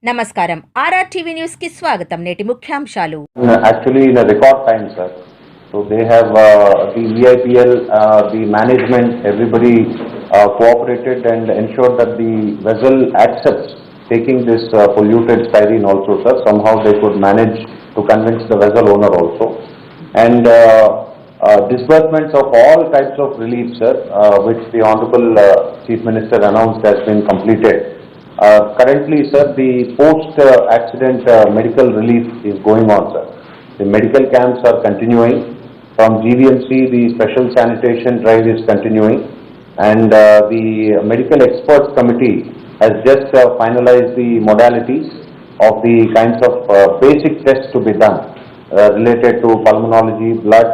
నమస్కారం ఆర్ఆర్టీవీ న్యూస్ కి స్వాగతం. నేటి ముఖ్యాంశాలు. Actually in a record time, sir. So they have the VIPL, the management, everybody cooperated and ensured that the vessel accepts taking this polluted styrene also, sir. Somehow they could manage to convince the vessel owner also. And disbursements of all types of relief, sir, which the Honorable Chief Minister announced has been completed. Currently, sir, the post-accident medical relief is going on, sir. The medical camps are continuing. From GVMC, the special sanitation drive is continuing. And the medical experts committee has just finalized the modalities of the kinds of basic tests to be done related to pulmonology, blood,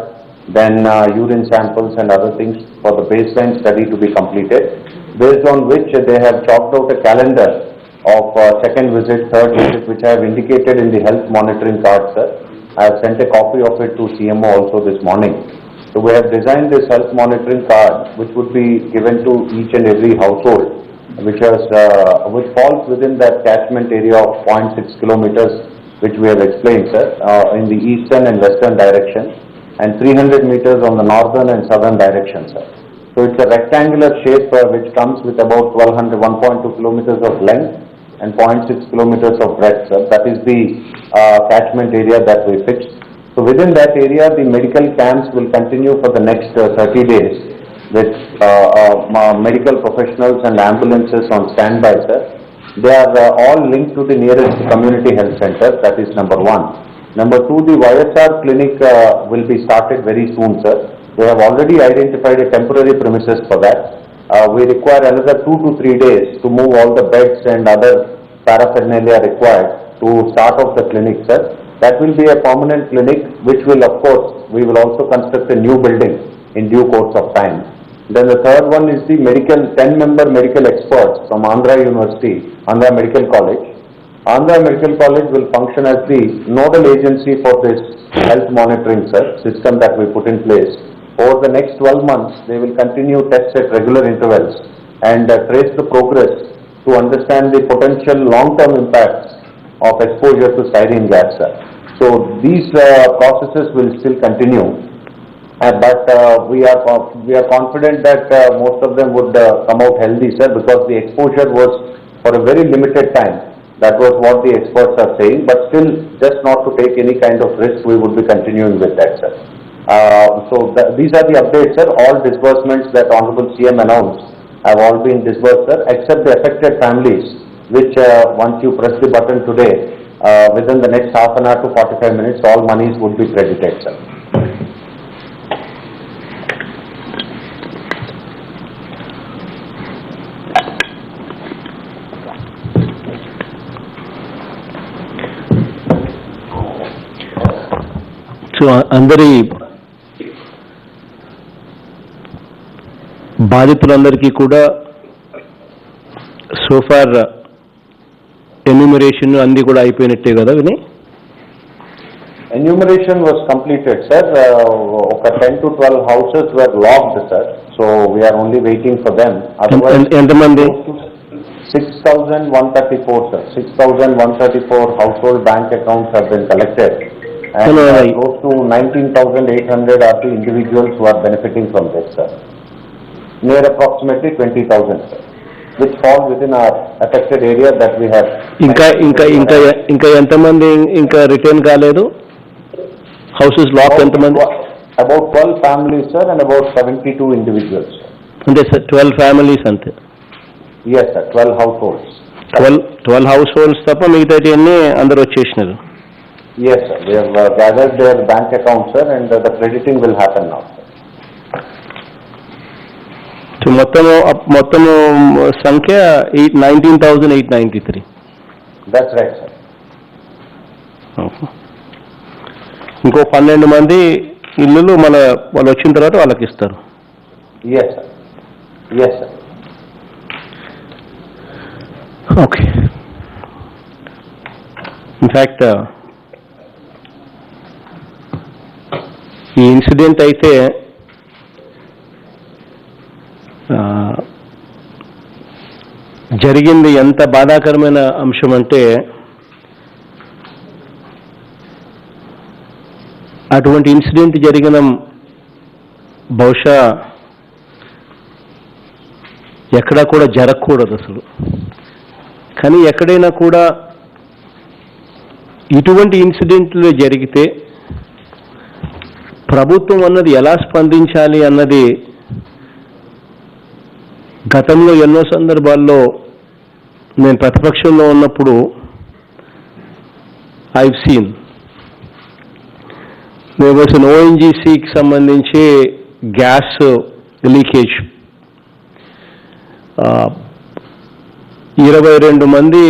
then urine samples and other things for the baseline study to be completed, based on which they have chalked out a calendar of second visit, third visit, which I have indicated in the health monitoring card, sir. I have sent a copy of it to CMO also this morning. So we have designed this health monitoring card, which would be given to each and every household, which falls within that catchment area of 0.6 kilometers, which we have explained, sir, in the eastern and western direction, and 300 meters on the northern and southern direction, sir. So it's a rectangular shape which comes with about 1.2 kilometers of length and 0.6 kilometers of breadth, sir. That is the catchment area that we fixed. So within that area, the medical camps will continue for the next 30 days with medical professionals and ambulances on standby, sir. They are all linked to the nearest community health center. That is number one. Number two, the YSR clinic will be started very soon, sir. We have already identified a temporary premises for that. We require another 2 to 3 days to move all the beds and other paraphernalia required to start off the clinic, sir. That will be a permanent clinic, which will, of course, we will also construct a new building in due course of time. Then the third one is the 10-member medical experts from Andhra University, Andhra Medical College. Andhra Medical College will function as the nodal agency for this health monitoring, sir, system that we put in place. Over the next 12 months, they will continue tests at regular intervals and trace the progress to understand the potential long-term impacts of exposure to styrene gas, sir. So these processes will still continue, but we are confident that most of them would come out healthy, sir, because the exposure was for a very limited time. That was what the experts are saying, but still, just not to take any kind of risk, we would be continuing with that, sir. These are the updates, sir. All disbursements that Honorable CM announced have all been disbursed, sir, except the affected families, which once you press the button today, within the next half an hour to 45 minutes, all monies would be credited, sir. So అందరి బాధితులందరికీ కూడా so far enumeration అన్ని కూడా అయిపోయినట్టే కదా విని? Enumeration was completed, sir. 10 to 12 houses were logged, sir. So we are only waiting for them. Otherwise, ఎంతమంది? 6,134, sir. 6,134 household bank accounts have been collected. And close to 19,800 are the individuals who are benefiting from this, sir. Near approximately 20,000, sir, which fall within our affected area that we have. ఇంకా ఎంతమంది ఇంకా return కాలేదు? Houses lock ఎంతమంది? About 12 families, sir, and about 72 individuals, sir. అంటే sir 12 families అంతే? Yes, sir, 12 households. 12 households తప్ప మిగతాటి అన్ని అందరూ వచ్చేసినారు? Yes, sir. We have gathered their bank accounts, sir, and the crediting will happen now, sir. So మొత్తము సంఖ్య 19,893. That's right, sir. ఇంకో 12 మంది ఇల్లులు వాళ్ళు వచ్చిన తర్వాత వాళ్ళకి ఇస్తారు? Yes, sir. Yes, sir. Okay. In fact ఈ ఇన్సిడెంట్ అయితే జరిగింది ఎంత బాధాకరమైన అంశం అంటే అటువంటి ఇన్సిడెంట్ జరిగిన బహుశా ఎక్కడా కూడా జరగకూడదు అసలు. కానీ ఎక్కడైనా కూడా ఇటువంటి ఇన్సిడెంట్లు జరిగితే ప్రభుత్వం అన్నది ఎలా స్పందించాలి అన్నది గతంలో ఎన్నో సందర్భాల్లో నేను ప్రతిపక్షంలో ఉన్నప్పుడు I've seen. there was an ONGCకి సంబంధించి గ్యాస్ లీకేజ్, 22 మంది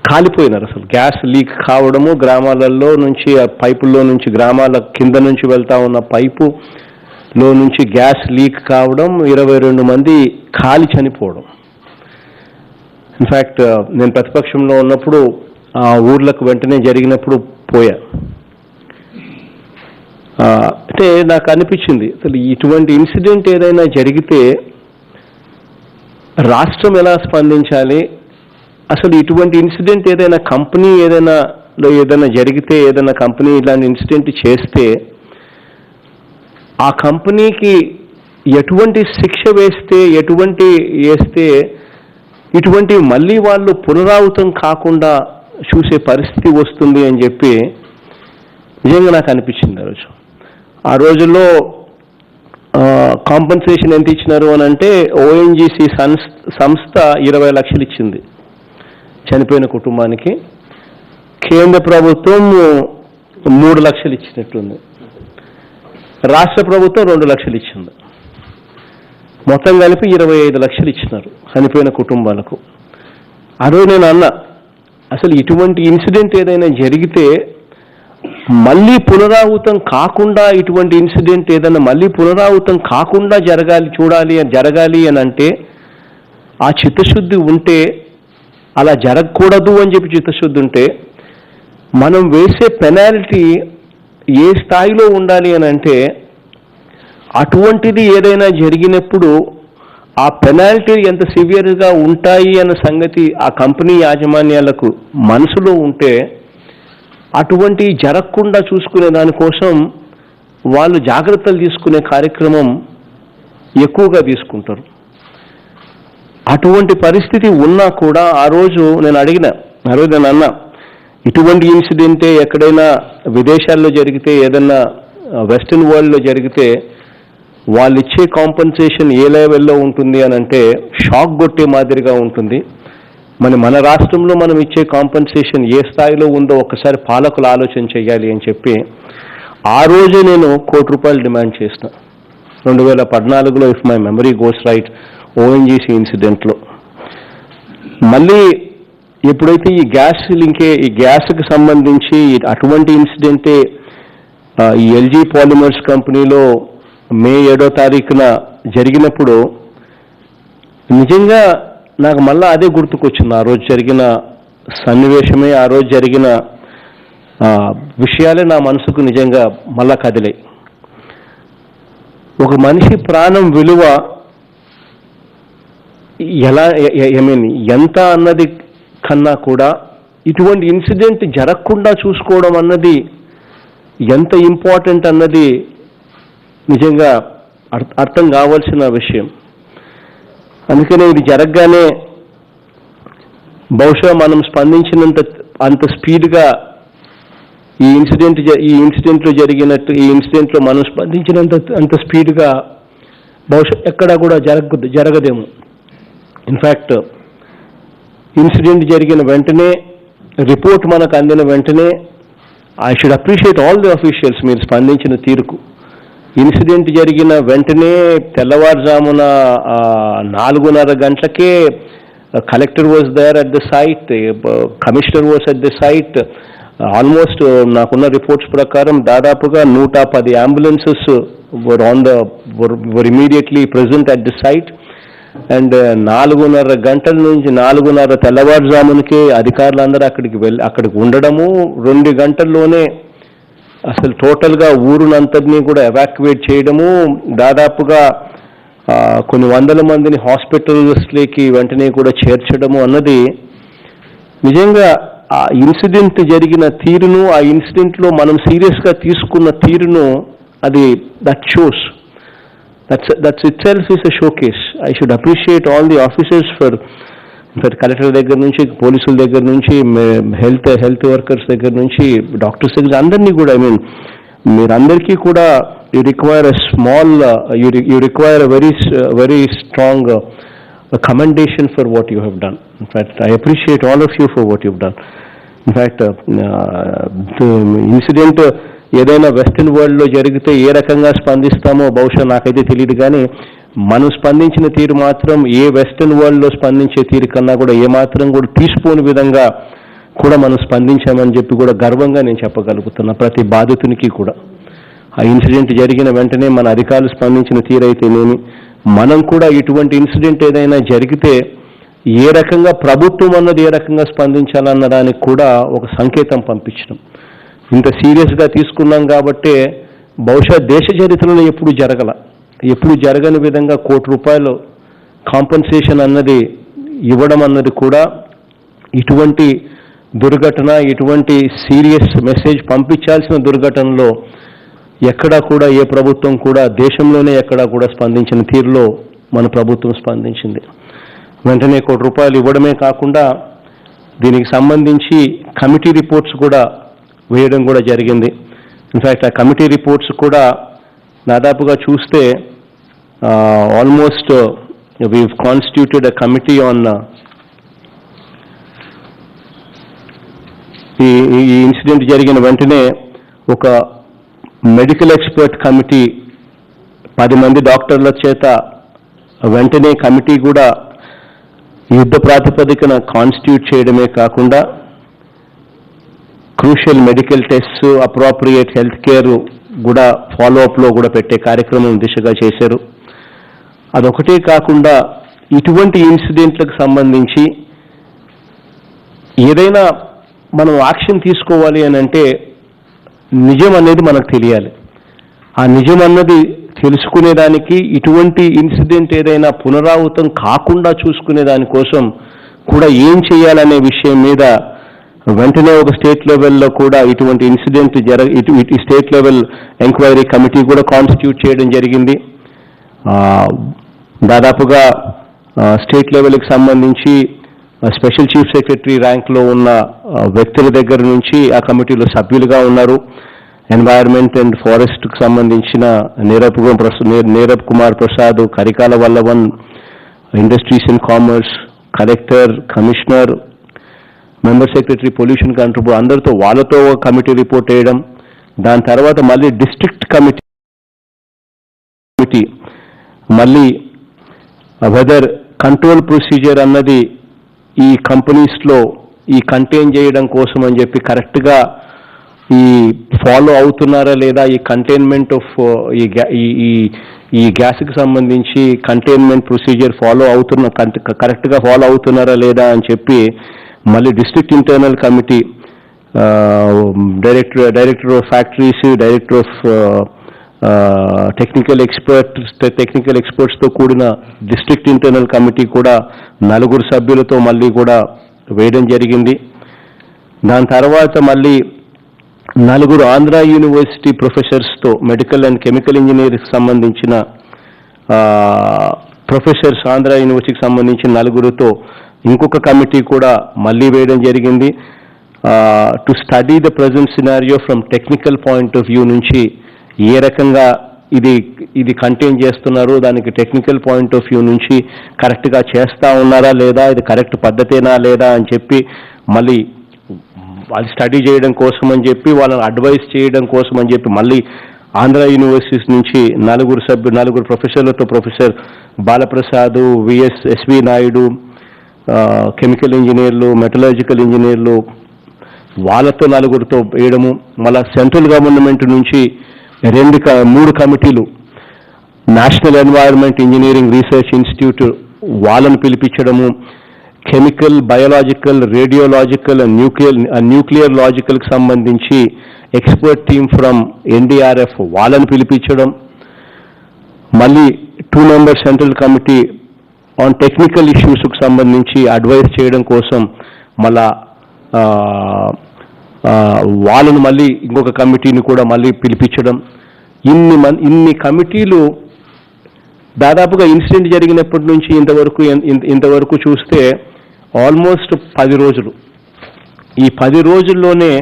కాలిపోయినారు. అసలు గ్యాస్ లీక్ కావడము, గ్రామాలలో నుంచి ఆ పైపుల్లో నుంచి, గ్రామాల కింద నుంచి వెళ్తా ఉన్న పైపులో నుంచి గ్యాస్ లీక్ కావడం, 22 మంది కాలి చనిపోవడం. ఇన్ఫ్యాక్ట్ నేను ప్రతిపక్షంలో ఉన్నప్పుడు ఆ ఊర్లకు వెంటనే జరిగినప్పుడు పోయా. అంటే నాకు అనిపించింది అసలు ఇటువంటి ఇన్సిడెంట్ ఏదైనా జరిగితే రాష్ట్రం ఎలా స్పందించాలి, అసలు ఇటువంటి ఇన్సిడెంట్ ఏదైనా కంపెనీ ఏదైనా జరిగితే, ఏదైనా కంపెనీ ఇలాంటి ఇన్సిడెంట్ చేస్తే ఆ కంపెనీకి ఎటువంటి శిక్ష వేస్తే ఇటువంటి మళ్ళీ వాళ్ళు పునరావృతం కాకుండా చూసే పరిస్థితి వస్తుంది అని చెప్పి నిజంగా నాకు అనిపించింది. ఆ రోజుల్లో కాంపన్సేషన్ ఎంత ఇచ్చినారు అని అంటే ఓఎన్జీసీ సంస్థ 20 లక్షలు ఇచ్చింది చనిపోయిన కుటుంబానికి. కేంద్ర ప్రభుత్వం 3 లక్షలు ఇచ్చినట్టుంది, రాష్ట్ర ప్రభుత్వం 2 లక్షలు ఇచ్చింది. మొత్తం కలిపి 25 లక్షలు ఇచ్చినారు చనిపోయిన కుటుంబాలకు. ఆ రోజు నేను అన్నా, అసలు ఇటువంటి ఇన్సిడెంట్ ఏదైనా జరిగితే మళ్ళీ పునరావృతం కాకుండా, ఇటువంటి ఇన్సిడెంట్ ఏదైనా మళ్ళీ పునరావృతం కాకుండా జరగాలి అని అంటే ఆ చిత్తశుద్ధి ఉంటే, అలా జరగకూడదు అని చెప్పి చిత్తశుద్ధి ఉంటే మనం వేసే పెనాల్టీ ఏ స్థాయిలో ఉండాలి అని అంటే, అటువంటిది ఏదైనా జరిగినప్పుడు ఆ పెనాల్టీ ఎంత సివియర్గా ఉంటాయి అన్న సంగతి ఆ కంపెనీ యాజమాన్యాలకు మనసులో ఉంటే అటువంటి జరగకుండా చూసుకునే దానికోసం వాళ్ళు జాగ్రత్తలు తీసుకునే కార్యక్రమం ఎక్కువగా తీసుకుంటారు. అటువంటి పరిస్థితి ఉన్నా కూడా ఆ రోజు నేను అన్నా, ఇటువంటి ఇన్సిడెంటే ఎక్కడైనా విదేశాల్లో జరిగితే, ఏదన్నా వెస్టర్న్ వరల్డ్లో జరిగితే వాళ్ళు ఇచ్చే కాంపన్సేషన్ ఏ లెవెల్లో ఉంటుంది అని అంటే షాక్ కొట్టే మాదిరిగా ఉంటుంది. మన రాష్ట్రంలో మనం ఇచ్చే కాంపన్సేషన్ ఏ స్థాయిలో ఉందో ఒక్కసారి పాలకులు ఆలోచన చేయాలి అని చెప్పి ఆ రోజే నేను ₹1,00,00,000 డిమాండ్ చేసిన 2014లో, if my memory goes right, ONGC ఇన్సిడెంట్లో. మళ్ళీ ఎప్పుడైతే ఈ గ్యాస్కి సంబంధించి అటువంటి ఇన్సిడెంటే ఈ ఎల్జీ పాలిమర్స్ కంపెనీలో మే 7వ తారీఖున జరిగినప్పుడు నిజంగా నాకు మళ్ళీ అదే గుర్తుకొచ్చింది. ఆ రోజు జరిగిన సన్నివేశమే, ఆ రోజు జరిగిన విషయాలే నా మనసుకు నిజంగా మళ్ళా కదిలాయి. ఒక మనిషి ప్రాణం విలువ ఎంత అన్నది కన్నా కూడా ఇటువంటి ఇన్సిడెంట్ జరగకుండా చూసుకోవడం అన్నది ఎంత ఇంపార్టెంట్ అన్నది నిజంగా అర్థం కావాల్సిన విషయం. అందుకనే ఇది జరగగానే బహుశా మనం స్పందించినంత అంత స్పీడ్గా ఈ ఇన్సిడెంట్లో మనం అంత స్పీడ్గా బహుశా ఎక్కడా కూడా జరగదేమో. ఇన్ఫ్యాక్ట్ ఇన్సిడెంట్ జరిగిన వెంటనే, రిపోర్ట్ మనకు అందిన వెంటనే I should appreciate all the officials మీరు స్పందించిన తీరుకు. ఇన్సిడెంట్ జరిగిన వెంటనే తెల్లవారుజామున 4:30 గంటలకే collector was there at the site, commissioner was at the site. Almost నాకున్న రిపోర్ట్స్ ప్రకారం దాదాపుగా 110 ambulances were immediately present at the site. And 4:30 గంటల నుంచి 4:30 తెల్లవారుజామునకే అధికారులందరూ అక్కడికి ఉండడము, 2 గంటల్లోనే అసలు టోటల్గా ఊరునంతటినీ కూడా ఎవాక్యువేట్ చేయడము, దాదాపుగా కొన్ని వందల మందిని హాస్పిటల్స్లోకి వెంటనే కూడా చేర్చడము అన్నది నిజంగా ఆ ఇన్సిడెంట్ జరిగిన తీరును, ఆ ఇన్సిడెంట్లో మనం సీరియస్గా తీసుకున్న తీరును, అది that shows, that's it self is a show case. I should appreciate all the officers for collector దగ్గర నుంచి, పోలీసుల దగ్గర నుంచి, హెల్త్ వర్కర్స్ దగ్గర నుంచి, డాక్టర్స్ దగ్గర, అందరినీ కూడా. ఐ మీన్ మీరందరికీ కూడా you require a small, you require a very strong commendation for what you have done. In fact, I appreciate all of you for what you've done. In fact, the incident ఏదైనా western వరల్డ్లో జరిగితే ఏ రకంగా స్పందిస్తామో బహుశా నాకైతే తెలియదు, కానీ మనం స్పందించిన తీరు మాత్రం ఏ వెస్టర్న్ వరల్డ్లో స్పందించే తీరు కన్నా కూడా ఏమాత్రం కూడా తీసిపోని విధంగా కూడా మనం స్పందించామని చెప్పి కూడా గర్వంగా నేను చెప్పగలుగుతున్నా ప్రతి బాధితునికి కూడా. ఆ ఇన్సిడెంట్ జరిగిన వెంటనే మన అధికారులు స్పందించిన తీరైతేనేమి, మనం కూడా ఇటువంటి ఇన్సిడెంట్ ఏదైనా జరిగితే ఏ రకంగా ప్రభుత్వం అన్నది ఏ రకంగా స్పందించాలన్న దానికి కూడా ఒక సంకేతం పంపించడం. ఇంత సీరియస్గా తీసుకున్నాం కాబట్టే బహుశా దేశ చరిత్రలో ఎప్పుడు జరగని విధంగా ₹1,00,00,000 కాంపన్సేషన్ అన్నది ఇవ్వడం అన్నది కూడా ఇటువంటి దుర్ఘటన, ఇటువంటి సీరియస్ మెసేజ్ పంపించాల్సిన దుర్ఘటనలో ఎక్కడా కూడా ఏ ప్రభుత్వం కూడా దేశంలోనే ఎక్కడా కూడా స్పందించిన తీరులో మన ప్రభుత్వం స్పందించింది. వెంటనే ₹1,00,00,000 ఇవ్వడమే కాకుండా దీనికి సంబంధించి కమిటీ రిపోర్ట్స్ కూడా వేయడం కూడా జరిగింది. ఇన్ఫ్యాక్ట్ ఆ కమిటీ రిపోర్ట్స్ కూడా దాదాపుగా చూస్తే almost we've constituted a committee on ఈ ఇన్సిడెంట్ జరిగిన వెంటనే ఒక మెడికల్ ఎక్స్పర్ట్ కమిటీ 10 మంది డాక్టర్ల చేత వెంటనే కమిటీ కూడా యుద్ధ ప్రాతిపదికన కాన్స్టిట్యూట్ చేయడమే కాకుండా crucial medical test, appropriate health care కూడా ఫాలోఅప్లో కూడా పెట్టే కార్యక్రమం దిశగా చేశారు. అదొకటే కాకుండా ఇటువంటి ఇన్సిడెంట్లకు సంబంధించి ఏదైనా మనం యాక్షన్ తీసుకోవాలి అని అంటే నిజం అనేది మనకు తెలియాలి. ఆ నిజం అన్నది తెలుసుకునేదానికి, ఇటువంటి ఇన్సిడెంట్ ఏదైనా పునరావృతం కాకుండా చూసుకునే దానికోసం కూడా ఏం చేయాలనే విషయం మీద వెంటనే ఒక స్టేట్ లెవెల్లో కూడా ఇటువంటి incident state level enquiry committee కూడా కాన్స్టిట్యూట్ చేయడం జరిగింది. దాదాపుగా స్టేట్ లెవెల్కి సంబంధించి స్పెషల్ చీఫ్ సెక్రటరీ ర్యాంక్లో ఉన్న వ్యక్తుల దగ్గర నుంచి ఆ కమిటీలో సభ్యులుగా ఉన్నారు. ఎన్వైరన్మెంట్ అండ్ ఫారెస్ట్కి సంబంధించిన Neerabh Kumar Prasad, Karikala Vallavan, industries and commerce, collector, commissioner, member secretary, pollution control board, అందరితో వాళ్ళతో కమిటీ రిపోర్ట్ వేయడం. దాని తర్వాత మళ్ళీ డిస్ట్రిక్ట్ కమిటీ మళ్ళీ వెదర్ కంట్రోల్ ప్రొసీజర్ అన్నది ఈ కంపెనీస్లో ఈ కంటైన్ చేయడం కోసం అని చెప్పి కరెక్ట్గా ఈ ఫాలో అవుతున్నారా లేదా, ఈ కంటైన్మెంట్ ఆఫ్ ఈ గ్యాస్కి సంబంధించి కంటైన్మెంట్ ప్రొసీజర్ కరెక్ట్గా ఫాలో అవుతున్నారా లేదా అని చెప్పి మళ్ళీ district internal committee, director of factories, director of technical ఎక్స్పర్ట్స్తో కూడిన డిస్ట్రిక్ట్ ఇంటర్నల్ కమిటీ కూడా 4 సభ్యులతో మళ్ళీ కూడా వేయడం జరిగింది. దాని తర్వాత మళ్ళీ 4 ఆంధ్ర యూనివర్సిటీ ప్రొఫెసర్స్తో, మెడికల్ అండ్ కెమికల్ ఇంజనీరింగ్కి సంబంధించిన ప్రొఫెసర్స్, ఆంధ్ర యూనివర్సిటీకి సంబంధించిన 4తో ఇంకొక కమిటీ కూడా మళ్ళీ వేయడం జరిగింది. To study the present scenario from technical point of view నుంచి ఏ రకంగా ఇది కంటైన్ చేస్తున్నారు, దానికి టెక్నికల్ పాయింట్ ఆఫ్ వ్యూ నుంచి కరెక్ట్గా చేస్తూ ఉన్నారా లేదా, ఇది కరెక్ట్ పద్ధతేనా లేదా అని చెప్పి మళ్ళీ వాళ్ళు స్టడీ చేయడం కోసం అని చెప్పి, వాళ్ళని అడ్వైస్ చేయడం కోసం అని చెప్పి మళ్ళీ ఆంధ్ర యూనివర్సిటీస్ నుంచి 4 ప్రొఫెసర్లతో, professor Balaprasad, S V Naidu, chemical ఇంజనీర్లు, మెటలర్జికల్ ఇంజనీర్లు, వాళ్ళతో 4తో వేయడము. మళ్ళా సెంట్రల్ గవర్నమెంట్ నుంచి 3 కమిటీలు, national environment engineering research institute వాళ్ళను పిలిపించడము, కెమికల్, బయోలాజికల్, రేడియోలాజికల్, న్యూక్లియర్ లాజికల్కి సంబంధించి ఎక్స్పర్ట్ టీమ్ ఫ్రమ్ ఎన్డీఆర్ఎఫ్ వాళ్ళను పిలిపించడం, మళ్ళీ 2 member central committee on technical ఇష్యూస్కి సంబంధించి అడ్వైస్ చేయడం కోసం మళ్ళా వాళ్ళను మళ్ళీ ఇంకొక కమిటీని కూడా మళ్ళీ పిలిపించడం, ఇన్ని కమిటీలు దాదాపుగా ఇన్సిడెంట్ జరిగినప్పటి నుంచి ఇంతవరకు చూస్తే ఆల్మోస్ట్ 10 రోజులు. ఈ 10 రోజుల్లోనే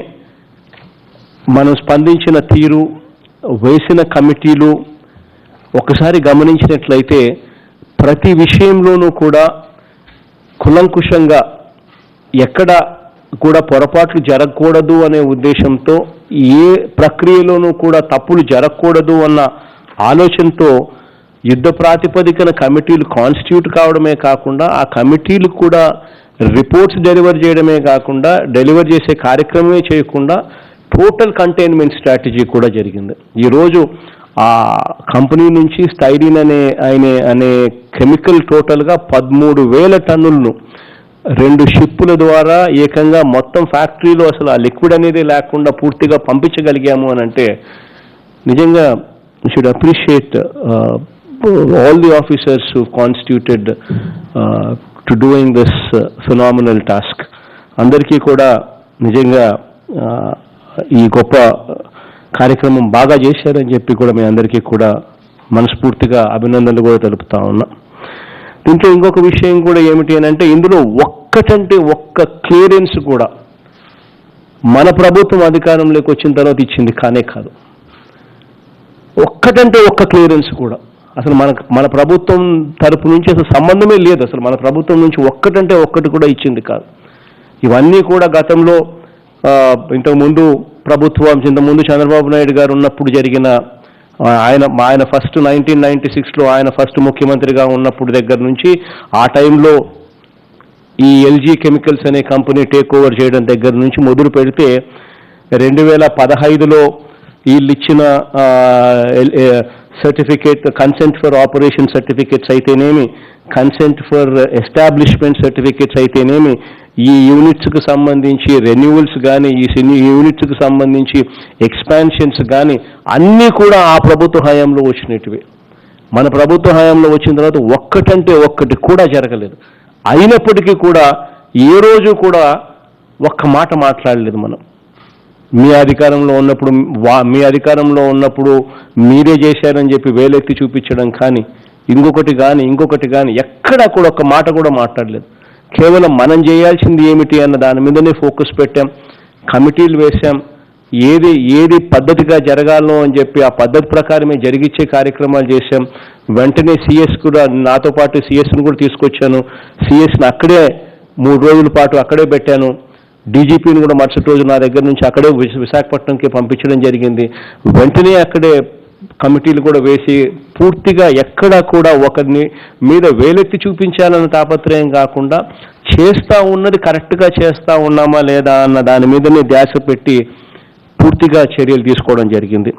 మనం స్పందించిన తీరు, వేసిన కమిటీలు ఒకసారి గమనించినట్లయితే ప్రతి విషయంలోనూ కూడా కులంకుషంగా ఎక్కడ కూడా పొరపాట్లు జరగకూడదు అనే ఉద్దేశంతో, ఏ ప్రక్రియలోనూ కూడా తప్పులు జరగకూడదు అన్న ఆలోచనతో యుద్ధ ప్రాతిపదికన కమిటీలు కాన్స్టిట్యూట్ కావడమే కాకుండా ఆ కమిటీలు కూడా రిపోర్ట్స్ డెలివర్ చేయడమే కాకుండా డెలివర్ చేసే కార్యక్రమమే చేయకుండా టోటల్ కంటైన్మెంట్ స్ట్రాటజీ కూడా జరిగింది. ఈరోజు ఆ కంపెనీ నుంచి స్టైరిన్ అనే కెమికల్ టోటల్గా 13,000 టన్నులను 2 షిప్పుల ద్వారా ఏకంగా మొత్తం ఫ్యాక్టరీలో అసలు ఆ లిక్విడ్ అనేది లేకుండా పూర్తిగా పంపించగలిగాము అని అంటే నిజంగా you should appreciate all the officers who constituted to doing this phenomenal task. అందరికీ కూడా నిజంగా ఈ గొప్ప కార్యక్రమం బాగా చేశారని చెప్పి కూడా మీ అందరికీ కూడా మనస్ఫూర్తిగా అభినందనలు కూడా తెలుపుతా ఉన్నా. దీంట్లో ఇంకొక విషయం కూడా ఏమిటి అని అంటే, ఇందులో ఒక్క క్లియరెన్స్ కూడా మన ప్రభుత్వం అధికారంలోకి వచ్చిన తర్వాత ఇచ్చింది కానే కాదు. ఒక్క క్లియరెన్స్ కూడా అసలు మన ప్రభుత్వం తరపు నుంచి అసలు సంబంధమే లేదు. అసలు మన ప్రభుత్వం నుంచి ఒక్కటి కూడా ఇచ్చింది కాదు. ఇవన్నీ కూడా గతంలో ఇంతకుముందు ఇంతకుముందు చంద్రబాబు నాయుడు గారు ఉన్నప్పుడు జరిగిన, ఆయన ఫస్ట్ 1996లో ఆయన ఫస్ట్ ముఖ్యమంత్రిగా ఉన్నప్పుడు దగ్గర నుంచి ఆ టైంలో ఈ ఎల్జీ కెమికల్స్ అనే కంపెనీ టేక్ ఓవర్ చేయడం దగ్గర నుంచి మొదలు పెడితే 2015లో వీళ్ళు ఇచ్చిన certificate, consent for operation certificates అయితేనేమి, కన్సెంట్ ఫర్ ఎస్టాబ్లిష్మెంట్ సర్టిఫికేట్స్ అయితేనేమి, ఈ యూనిట్స్కి సంబంధించి రెన్యూవల్స్ కానీ, ఈ యూనిట్స్కి సంబంధించి ఎక్స్పాన్షన్స్ కానీ అన్నీ కూడా ఆ ప్రభుత్వ హయాంలో వచ్చినట్టువే. మన ప్రభుత్వ హయాంలో వచ్చిన తర్వాత ఒక్కటి కూడా జరగలేదు. అయినప్పటికీ కూడా ఏ రోజు కూడా ఒక్క మాట మాట్లాడలేదు మనం. మీ అధికారంలో ఉన్నప్పుడు మీరే చేశారని చెప్పి వేలెత్తి చూపించడం కానీ ఇంకొకటి కానీ ఎక్కడా కూడా ఒక్క మాట కూడా మాట్లాడలేదు. కేవలం మనం చేయాల్సింది ఏమిటి అన్న దాని మీదనే ఫోకస్ పెట్టాం, కమిటీలు వేశాం, ఏది పద్ధతిగా జరగాలో అని చెప్పి ఆ పద్ధతి ప్రకారమే జరిగించే కార్యక్రమాలు చేశాం. వెంటనే సిఎస్ కూడా, నాతో పాటు సిఎస్ని కూడా తీసుకొచ్చాను. సిఎస్ని అక్కడే 3 రోజుల పాటు అక్కడే పెట్టాను. డీజీపీని కూడా మరుసటి రోజు నా దగ్గర నుంచి అక్కడే విశాఖపట్నంకి పంపించడం జరిగింది. వెంటనే అక్కడే కమిటీలు కూడా వేసి పూర్తిగా ఎక్కడా కూడా ఒకరిని మీద వేలెత్తి చూపించాలన్న తాపత్రయం కాకుండా చేస్తూ ఉన్నది కరెక్ట్గా చేస్తూ ఉన్నామా లేదా అన్న దాని మీదనే ధ్యాస పెట్టి పూర్తిగా చర్యలు తీసుకోవడం జరిగింది.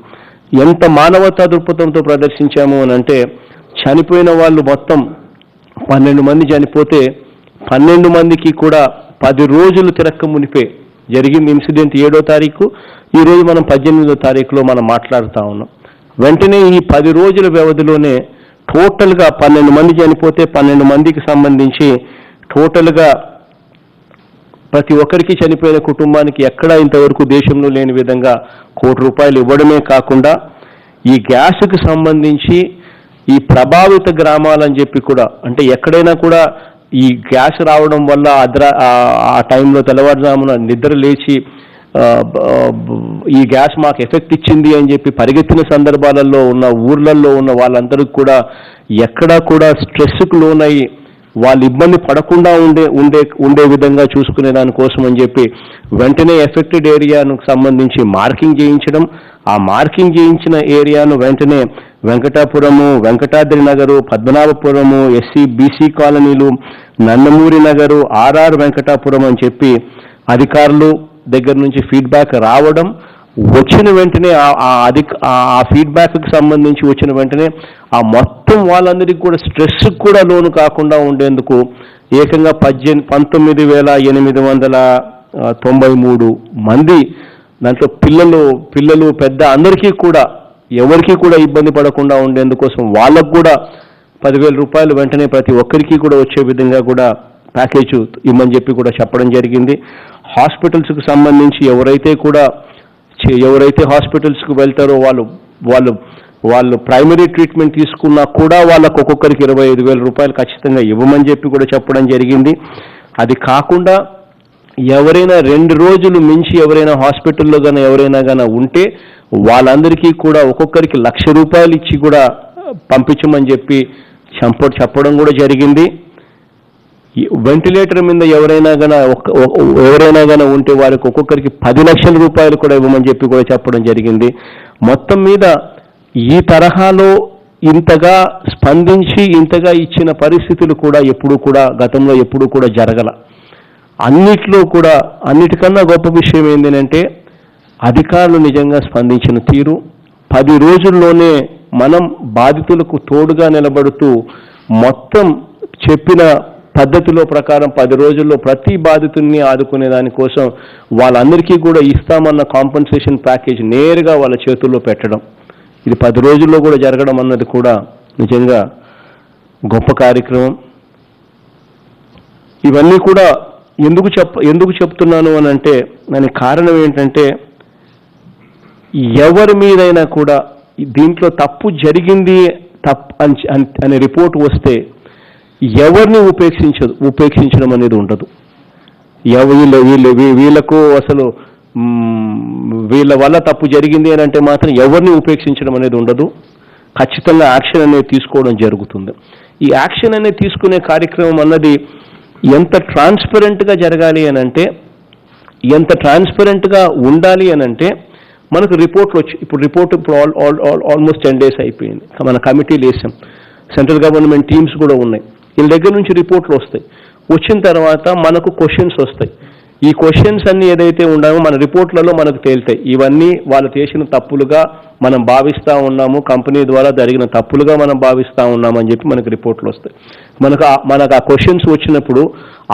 ఎంత మానవతా దృక్పథంతో ప్రదర్శించాము అని అంటే, చనిపోయిన వాళ్ళు మొత్తం 12 మంది చనిపోతే 12 మందికి కూడా 10 రోజులు తిరక్క మునిపే జరిగింది ఇన్సిడెంట్. 7వ తారీఖు, ఈరోజు మనం 18వ తారీఖులో మనం మాట్లాడుతూ ఉన్నాం. వెంటనే ఈ 10 రోజుల వ్యవధిలోనే టోటల్గా 12 మంది చనిపోతే 12 మందికి సంబంధించి టోటల్గా ప్రతి ఒక్కరికి చనిపోయిన కుటుంబానికి ఎక్కడా ఇంతవరకు దేశంలో లేని విధంగా ₹1,00,00,000 ఇవ్వడమే కాకుండా ఈ గ్యాస్కి సంబంధించి ఈ ప్రభావిత గ్రామాలని చెప్పి కూడా, అంటే ఎక్కడైనా కూడా ఈ గ్యాస్ రావడం వల్ల ఆ టైంలో తెల్లవారుజామున నిద్ర లేచి ఈ గ్యాస్ మాకు ఎఫెక్ట్ ఇచ్చింది అని చెప్పి పరిగెత్తిన సందర్భాలలో ఉన్న ఊర్లలో ఉన్న వాళ్ళందరికీ కూడా ఎక్కడా కూడా స్ట్రెస్కు లోనయ్యి వాళ్ళు ఇబ్బంది పడకుండా ఉండే విధంగా చూసుకునే దానికోసం అని చెప్పి వెంటనే ఎఫెక్టెడ్ ఏరియాను సంబంధించి మార్కింగ్ చేయించడం. ఆ మార్కింగ్ చేయించిన ఏరియాను వెంటనే వెంకటాపురము, వెంకటాద్రి నగరు, పద్మనాభపురము, ఎస్సీ బీసీ కాలనీలు, నందమూరి నగరు, ఆర్ఆర్ వెంకటాపురం అని చెప్పి అధికారులు దగ్గర నుంచి ఫీడ్బ్యాక్ రావడం, వచ్చిన వెంటనే ఆ ఫీడ్బ్యాక్కి సంబంధించి వచ్చిన వెంటనే ఆ మొత్తం వాళ్ళందరికీ కూడా స్ట్రెస్ కూడా లోను కాకుండా ఉండేందుకు ఏకంగా 19,893 మంది, దాంట్లో పిల్లలు పెద్ద అందరికీ కూడా ఎవరికి కూడా ఇబ్బంది పడకుండా ఉండేందుకోసం వాళ్ళకు కూడా ₹10,000 వెంటనే ప్రతి ఒక్కరికి కూడా వచ్చే విధంగా కూడా ప్యాకేజ్ ఇవ్వమని చెప్పి కూడా చెప్పడం జరిగింది. హాస్పిటల్స్కి సంబంధించి ఎవరైతే హాస్పిటల్స్కి వెళ్తారో వాళ్ళు ప్రైమరీ ట్రీట్మెంట్ తీసుకున్నా కూడా వాళ్ళకు ఒక్కొక్కరికి 25,000 రూపాయలు ఖచ్చితంగా ఇవ్వమని చెప్పి కూడా చెప్పడం జరిగింది. అది కాకుండా ఎవరైనా 2 రోజులు మించి ఎవరైనా హాస్పిటల్లో కానీ ఎవరైనా కానీ ఉంటే వాళ్ళందరికీ కూడా ఒక్కొక్కరికి 1,00,000 రూపాయలు ఇచ్చి కూడా పంపించమని చెప్పి చెప్పడం కూడా జరిగింది. వెంటిలేటర్ మీద ఎవరైనా కానీ ఉంటే వారికి ఒక్కొక్కరికి 10 లక్షల రూపాయలు కూడా ఇవ్వమని చెప్పి కూడా చెప్పడం జరిగింది. మొత్తం మీద ఈ తరహాలో ఇంతగా స్పందించి ఇంతగా ఇచ్చిన పరిస్థితులు కూడా గతంలో ఎప్పుడూ కూడా జరగల. అన్నిటికన్నా గొప్ప విషయం ఏంటంటే అధికారులు నిజంగా స్పందించిన తీరు. 10 రోజుల్లోనే మనం బాధితులకు తోడుగా నిలబడుతూ మొత్తం చెప్పిన పద్ధతిలో ప్రకారం 10 రోజుల్లో ప్రతి బాధితుల్ని ఆదుకునే దానికోసం వాళ్ళందరికీ కూడా ఇస్తామన్న కాంపన్సేషన్ ప్యాకేజ్ నేరుగా వాళ్ళ చేతుల్లో పెట్టడం, ఇది 10 రోజుల్లో కూడా జరగడం అన్నది కూడా నిజంగా గొప్ప కార్యక్రమం. ఇవన్నీ కూడా ఎందుకు చెప్తున్నాను అని అంటే దానికి కారణం ఏంటంటే ఎవరి మీదైనా కూడా దీంట్లో తప్పు జరిగింది అనే రిపోర్ట్ వస్తే ఎవరిని ఉపేక్షించడం అనేది ఉండదు. వీళ్ళకు అసలు వీళ్ళ వల్ల తప్పు జరిగింది అని అంటే మాత్రం ఎవరిని ఉపేక్షించడం అనేది ఉండదు. ఖచ్చితంగా యాక్షన్ అనేది తీసుకోవడం జరుగుతుంది. ఈ యాక్షన్ అనేది తీసుకునే కార్యక్రమం అన్నది ఎంత ట్రాన్స్పరెంట్గా జరగాలి అని అంటే, ఎంత ట్రాన్స్పరెంట్గా ఉండాలి అని అంటే మనకు రిపోర్ట్లు ఇప్పుడు ఆల్మోస్ట్ 10 days అయిపోయింది. మన కమిటీలు వేసాం, సెంట్రల్ గవర్నమెంట్ టీమ్స్ కూడా ఉన్నాయి. వీళ్ళ దగ్గర నుంచి రిపోర్ట్లు వస్తాయి. వచ్చిన తర్వాత మనకు క్వశ్చన్స్ వస్తాయి. ఈ క్వశ్చన్స్ అన్ని ఏదైతే ఉన్నామో మన రిపోర్ట్లలో మనకు తేలుతాయి. ఇవన్నీ వాళ్ళు చేసిన తప్పులుగా మనం భావిస్తూ ఉన్నాము, కంపెనీ ద్వారా జరిగిన తప్పులుగా మనం భావిస్తూ ఉన్నామని చెప్పి మనకు రిపోర్ట్లు వస్తాయి. మనకు ఆ క్వశ్చన్స్ వచ్చినప్పుడు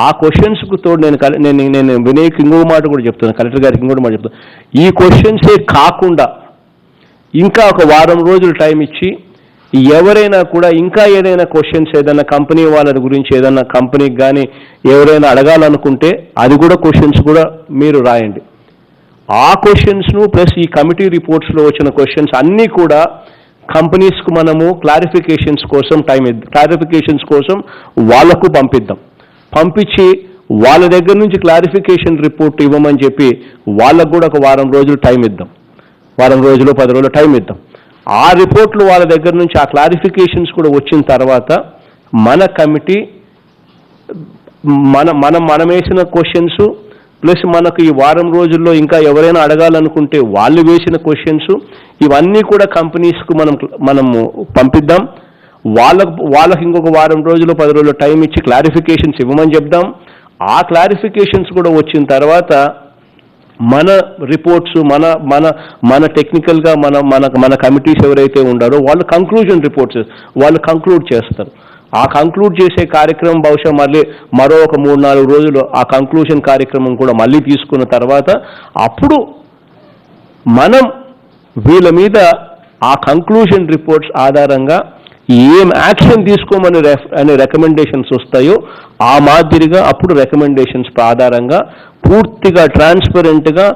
ఆ క్వశ్చన్స్కు తోడు నేను వినయ్కి ఇంకొక మాట కూడా చెప్తున్నాను, కలెక్టర్ గారికి ఇంకొక మాట చెప్తాను. ఈ క్వశ్చన్సే కాకుండా ఇంకా ఒక వారం రోజులు టైం ఇచ్చి ఎవరైనా కూడా ఇంకా ఏదైనా క్వశ్చన్స్ ఏదైనా కంపెనీ వాళ్ళ గురించి ఏదైనా కంపెనీకి కానీ ఎవరైనా అడగాలనుకుంటే అది కూడా క్వశ్చన్స్ కూడా మీరు రాయండి. ఆ క్వశ్చన్స్ను ప్లస్ ఈ కమిటీ రిపోర్ట్స్లో వచ్చిన క్వశ్చన్స్ అన్నీ కూడా కంపెనీస్కు మనము క్లారిఫికేషన్స్ కోసం వాళ్లకు పంపించి వాళ్ళ దగ్గర నుంచి క్లారిఫికేషన్ రిపోర్ట్ ఇవ్వమని చెప్పి వాళ్ళకు కూడా ఒక వారం రోజులు టైం ఇద్దాం, 10 రోజులు టైం ఇద్దాం. ఆ రిపోర్ట్లు వాళ్ళ దగ్గర నుంచి ఆ క్లారిఫికేషన్స్ కూడా వచ్చిన తర్వాత మన కమిటీ మనం వేసిన క్వశ్చన్స్ ప్లస్ మనకు ఈ వారం రోజుల్లో ఇంకా ఎవరైనా అడగాలనుకుంటే వాళ్ళు వేసిన క్వశ్చన్స్ ఇవన్నీ కూడా కంపెనీస్కు మనము పంపిద్దాం. వాళ్ళకి ఇంకొక వారం రోజులు 10 రోజులు టైం ఇచ్చి క్లారిఫికేషన్స్ ఇవ్వమని చెప్దాం. ఆ క్లారిఫికేషన్స్ కూడా వచ్చిన తర్వాత మన రిపోర్ట్స్ మన టెక్నికల్గా మన కమిటీస్ ఎవరైతే ఉండారో వాళ్ళు కంక్లూజన్ రిపోర్ట్స్ వాళ్ళు కంక్లూడ్ చేస్తారు. ఆ కంక్లూడ్ చేసే కార్యక్రమం బహుశా మళ్ళీ మరో ఒక 3-4 రోజులు ఆ కంక్లూజన్ కార్యక్రమం కూడా మళ్ళీ తీసుకున్న తర్వాత అప్పుడు మనం వీళ్ళ మీద ఆ కంక్లూజన్ రిపోర్ట్స్ ఆధారంగా ఏం యాక్షన్ తీసుకోమని అనే రికమెండేషన్స్ వస్తాయో ఆ మాదిరిగా అప్పుడు రికమెండేషన్స్ ఆధారంగా పూర్తిగా ట్రాన్స్పరెంట్గా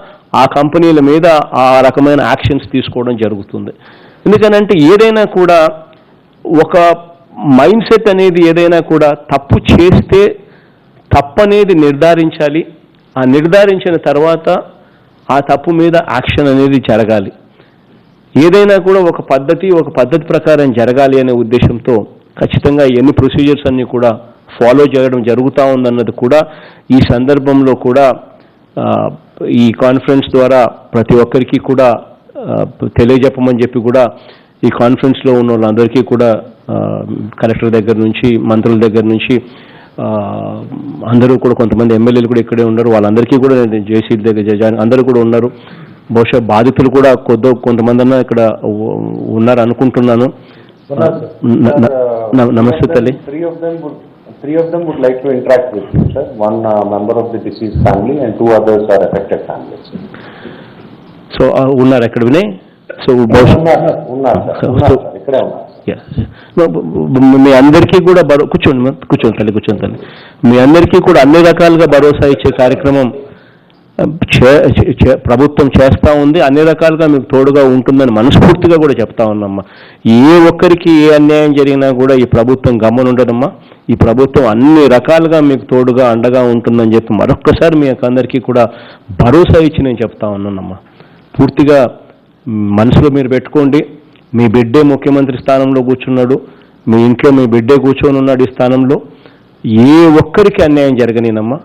ఆ కంపెనీల మీద ఆ రకమైన యాక్షన్స్ తీసుకోవడం జరుగుతుంది. ఎందుకనంటే ఏదైనా కూడా ఒక మైండ్ సెట్ అనేది ఏదైనా కూడా తప్పు చేస్తే తప్పనేది నిర్ధారించాలి. ఆ నిర్ధారించిన తర్వాత ఆ తప్పు మీద యాక్షన్ అనేది జరగాలి. ఏదైనా కూడా ఒక పద్ధతి ప్రకారం జరగాలి అనే ఉద్దేశంతో ఖచ్చితంగా ఎన్ని ప్రొసీజర్స్ అన్నీ కూడా ఫాలో చేయడం జరుగుతూ ఉందన్నది కూడా ఈ సందర్భంలో కూడా ఈ కాన్ఫరెన్స్ ద్వారా ప్రతి ఒక్కరికి కూడా తెలియజెప్పమని చెప్పి కూడా ఈ కాన్ఫరెన్స్లో ఉన్న వాళ్ళందరికీ కూడా కలెక్టర్ దగ్గర నుంచి మంత్రుల దగ్గర నుంచి అందరూ కూడా కొంతమంది ఎమ్మెల్యేలు కూడా ఇక్కడే ఉన్నారు. వాళ్ళందరికీ కూడా జేసీ దగ్గర అందరూ కూడా ఉన్నారు. బహుశా బాధితులు కూడా కొంతమంది అన్నా ఇక్కడ ఉన్నారు అనుకుంటున్నాను. నమస్తే తల్లి. Three of them would like to interact with you, sir. One member of the deceased family and 2 others are affected families. So ఉన్నారు ఎక్కడ వినయ్? సో ఉన్నారు ఇక్కడే ఉన్నారు. మీ అందరికీ కూడా కూర్చోండి తల్లి. మీ అందరికీ కూడా అన్ని రకాలుగా భరోసా ఇచ్చే కార్యక్రమం ప్రభుత్వం చేస్తూ ఉంది. అన్ని రకాలుగా మీకు తోడుగా ఉంటుందని మనస్ఫూర్తిగా కూడా చెప్తా ఉన్నామ్మా. ఏ ఒక్కరికి ఏ అన్యాయం జరిగినా కూడా ఈ ప్రభుత్వం గమ్మునుండదమ్మా. ఈ ప్రభుత్వం అన్ని రకాలుగా మీకు తోడుగా అండగా ఉంటుందని చెప్పి మరొక్కసారి మీ అందరికీ కూడా భరోసా ఇచ్చి నేను చెప్తా ఉన్నానమ్మా. పూర్తిగా మనసులో మీరు పెట్టుకోండి. మీ బిడ్డే ముఖ్యమంత్రి స్థానంలో కూర్చున్నాడు, మీ ఇంట్లో మీ బిడ్డే కూర్చొని ఉన్నాడు ఈ స్థానంలో. ఏ ఒక్కరికి అన్యాయం జరగనేనమ్మా.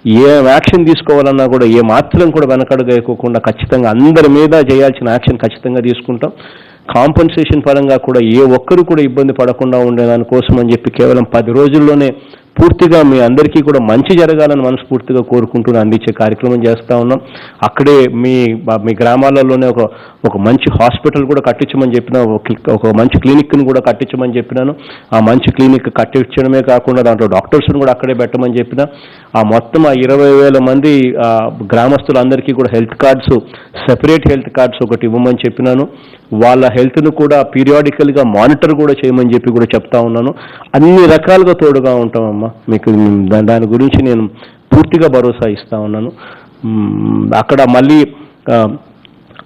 ఏ యాక్షన్ తీసుకోవాలన్నా కూడా ఏ మాత్రం కూడా వెనకడుగు వేయకోకుండా ఖచ్చితంగా అందరి మీద చేయాల్సిన యాక్షన్ ఖచ్చితంగా తీసుకుంటాం. కాంపన్సేషన్ పరంగా కూడా ఏ ఒక్కరు కూడా ఇబ్బంది పడకుండా ఉండేదానికోసం అని చెప్పి కేవలం 10 రోజుల్లోనే పూర్తిగా మీ అందరికీ కూడా మంచి జరగాలని మనస్ఫూర్తిగా కోరుకుంటూ అందించే కార్యక్రమం చేస్తూ ఉన్నాం. అక్కడే మీ గ్రామాలలోనే ఒక మంచి హాస్పిటల్ కూడా కట్టించమని చెప్పిన, ఒక మంచి క్లినిక్ని కూడా కట్టించమని చెప్పినాను. ఆ మంచి క్లినిక్ కట్టించడమే కాకుండా దాంట్లో డాక్టర్స్ని కూడా అక్కడే పెట్టమని చెప్పిన. ఆ మొత్తం 20,000 మంది గ్రామస్తులందరికీ కూడా health cards, separate health cards ఒకటి ఇవ్వమని చెప్పినాను. వాళ్ళ హెల్త్ను కూడా పీరియాడికల్గా మానిటర్ కూడా చేయమని చెప్పి కూడా చెప్తా ఉన్నాను. అన్ని రకాలుగా తోడుగా ఉంటామమ్మా. మీకు దాని గురించి నేను పూర్తిగా భరోసా ఇస్తా ఉన్నాను. అక్కడ మళ్ళీ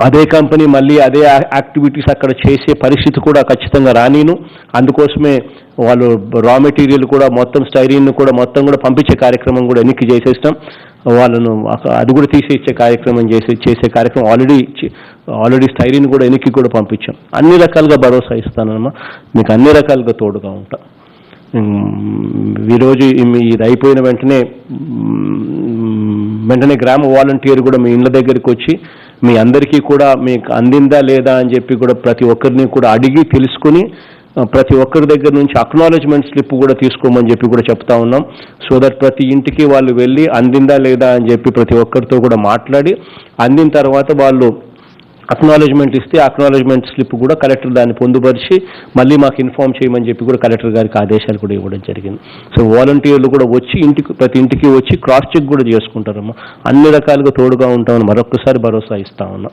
అదే కంపెనీ మళ్ళీ అదే యాక్టివిటీస్ అక్కడ చేసే పరిస్థితి కూడా ఖచ్చితంగా రానీను. అందుకోసమే వాళ్ళు రా మెటీరియల్ కూడా మొత్తం స్టైరీన్ కూడా మొత్తం కూడా పంపించే కార్యక్రమం కూడా వెనక్కి చేసేస్తాం. వాళ్ళను అది కూడా తీసేచ్చే కార్యక్రమం చేసే కార్యక్రమం ఆల్రెడీ స్టైరీన్ కూడా వెనక్కి కూడా పంపించాం. అన్ని రకాలుగా భరోసా ఇస్తానమ్మా. మీకు అన్ని రకాలుగా తోడుగా ఉంటా. ఈరోజు ఇది అయిపోయిన వెంటనే గ్రామ వాలంటీర్ కూడా మీ ఇళ్ళ దగ్గరికి వచ్చి మీ అందరికీ కూడా మీకు అందిందా లేదా అని చెప్పి కూడా ప్రతి ఒక్కరిని కూడా అడిగి తెలుసుకుని ప్రతి ఒక్కరి దగ్గర నుంచి అక్నాలెడ్జ్మెంట్ స్లిప్ కూడా తీసుకోమని చెప్పి కూడా చెప్తా ఉన్నాం. సో దట్ ప్రతి ఇంటికి వాళ్ళు వెళ్ళి అందిందా లేదా అని చెప్పి ప్రతి ఒక్కరితో కూడా మాట్లాడి అందిన తర్వాత వాళ్ళు అక్నాలెడ్జ్మెంట్ ఇస్తే అక్నాలెడ్జ్మెంట్ స్లిప్ కూడా కలెక్టర్ దాన్ని పొందుపరిచి మళ్ళీ మాకు ఇన్ఫార్మ్ చేయమని చెప్పి కూడా కలెక్టర్ గారికి ఆదేశాలు కూడా ఇవ్వడం జరిగింది. సో వాలంటీర్లు కూడా వచ్చి ప్రతి ఇంటికి వచ్చి క్రాస్ చెక్ కూడా చేసుకుంటారమ్మా. అన్ని రకాలుగా తోడుగా ఉంటామని మరొకసారి భరోసా ఇస్తా ఉన్నా.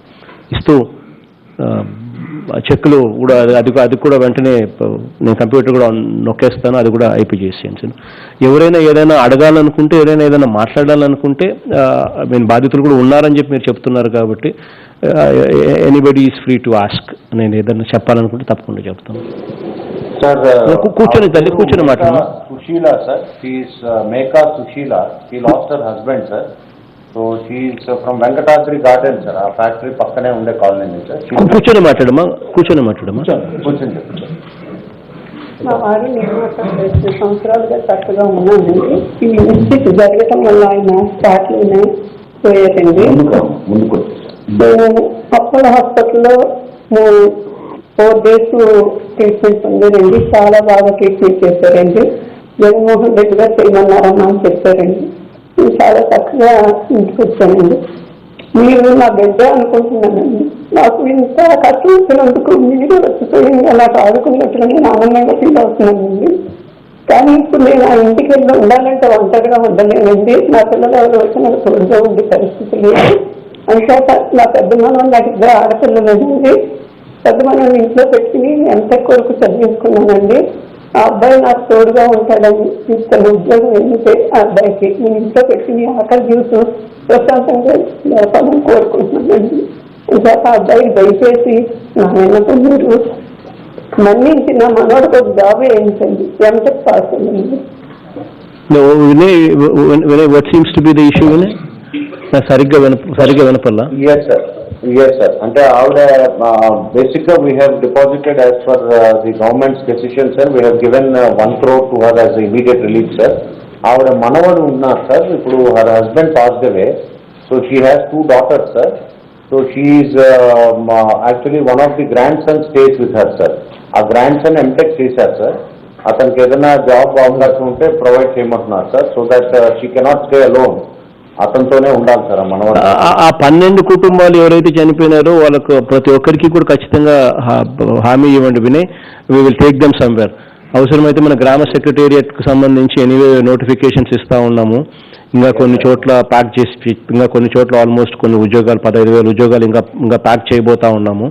ఇస్తూ చెక్కులు కూడా అది కూడా వెంటనే నేను కంప్యూటర్ కూడా నొక్కేస్తాను, అది కూడా ఐపీ చేసేసాను. ఎవరైనా ఏదైనా అడగాలనుకుంటే, ఏదైనా మాట్లాడాలనుకుంటే నేను బాధితులు కూడా ఉన్నారని చెప్పి మీరు చెప్తున్నారు కాబట్టి anybody is free to ask. నేను ఏదైనా చెప్పాలనుకుంటే తప్పకుండా చెప్తాను. సార్ కూర్చొని మాట్లాడు. Sushila sir, she's Meka Sushila. She lost her husband sir. So she's from Venkatadri Garden sir. ఆ ఫ్యాక్టరీ పక్కనే ఉండే కాలనీ సార్. కూర్చొని మాట్లాడమ్మా. కూర్చొని మా వారు నేను 2 సంవత్సరాలుగా చక్కగా ఉన్నానండి. ఈ మిస్టేక్ జరగటం వల్ల ఆయన స్టార్ట్లోనే పోయారండి. అపోలో హాస్పిటల్లో 4 days ట్రీట్మెంట్ ఉండేదండి. చాలా బాగా ట్రీట్మెంట్ చేశారండి. జగన్మోహన్ రెడ్డి గారు చేయమన్నారమ్మా అని చెప్పారండి. నేను చాలా చక్కగా ఇంటికి వచ్చానండి. మీరు నా బిడ్డ అనుకుంటున్నానండి. నాకు ఇంత కష్టం వచ్చినందుకు మీరు వచ్చిపోయి అలా ఆడుకున్నట్లు నేను ఆనందంగా ఫీల్ అవుతున్నానండి. కానీ ఇప్పుడు నేను ఆ ఇంటికి వెళ్ళి ఉండాలంటే ఒంటరిగా ఉండలేనండి. నా పిల్లలు ఎవరు వచ్చి నాకు తోడుగా ఉండే పరిస్థితి లేదు. అంచేత నా పెద్ద మనం నాకు 2 ఆడపిల్లలండి. పెద్ద మనం ఇంట్లో పెట్టుకుని ఎంత కొరకు చదివించుకున్నానండి. ఆ అబ్బాయి నాకు తోడుగా ఉంటాడని తన ఉద్యోగం వెళ్ళితే ఆ అబ్బాయికి నేను ఇంట్లో పెట్టుకుని ఆకలి జీవితం ప్రశాంతంగా లేపాలని కోరుకుంటున్నానండి. ఇంకా ఆ అబ్బాయికి దయచేసి నాయనకు మీరు మన్నించి నా మనోడికి ఒక జాబ్ వేయించండి. ఎంటెక్ పాస్ అయ్యింది. సరిగ్గా వినపల్లా. Yes, sir. అంటే ఆవిడ బేసిక్గా we have deposited as for the governments decision sir. We have given 1 crore to her as immediate relief sir. ఆవిడ మనవడు ఉన్నారు సార్. ఇప్పుడు her husband passed away. So she has 2 daughters sir. So she is actually one of the grand son stays with her sir. ఆ grand son MTech చేశారు sir. అతనికి ఏదైనా job అవకాశం ఉంటే ప్రొవైడ్ చేయమంటున్నారు sir. So that she cannot stay alone. అతనితోనే ఉండాలి sir మనవాడు. ఆ 12 కుటుంబాలు ఎవరైతే చనిపోయినారో వాళ్ళకు ప్రతి ఒక్కరికి కూడా ఖచ్చితంగా హామీ ఇవ్వండి. Vinay, we will take them somewhere. అవసరమైతే మన గ్రామ సెక్రటేరియట్కి సంబంధించి ఎనీవే నోటిఫికేషన్స్ ఇస్తూ ఉన్నాము. ఇంకా కొన్ని చోట్ల ప్యాక్ చేసి, ఇంకా కొన్ని చోట్ల ఆల్మోస్ట్ కొన్ని ఉద్యోగాలు 15,000 ఉద్యోగాలు ఇంకా ప్యాక్ చేయబోతా ఉన్నాము.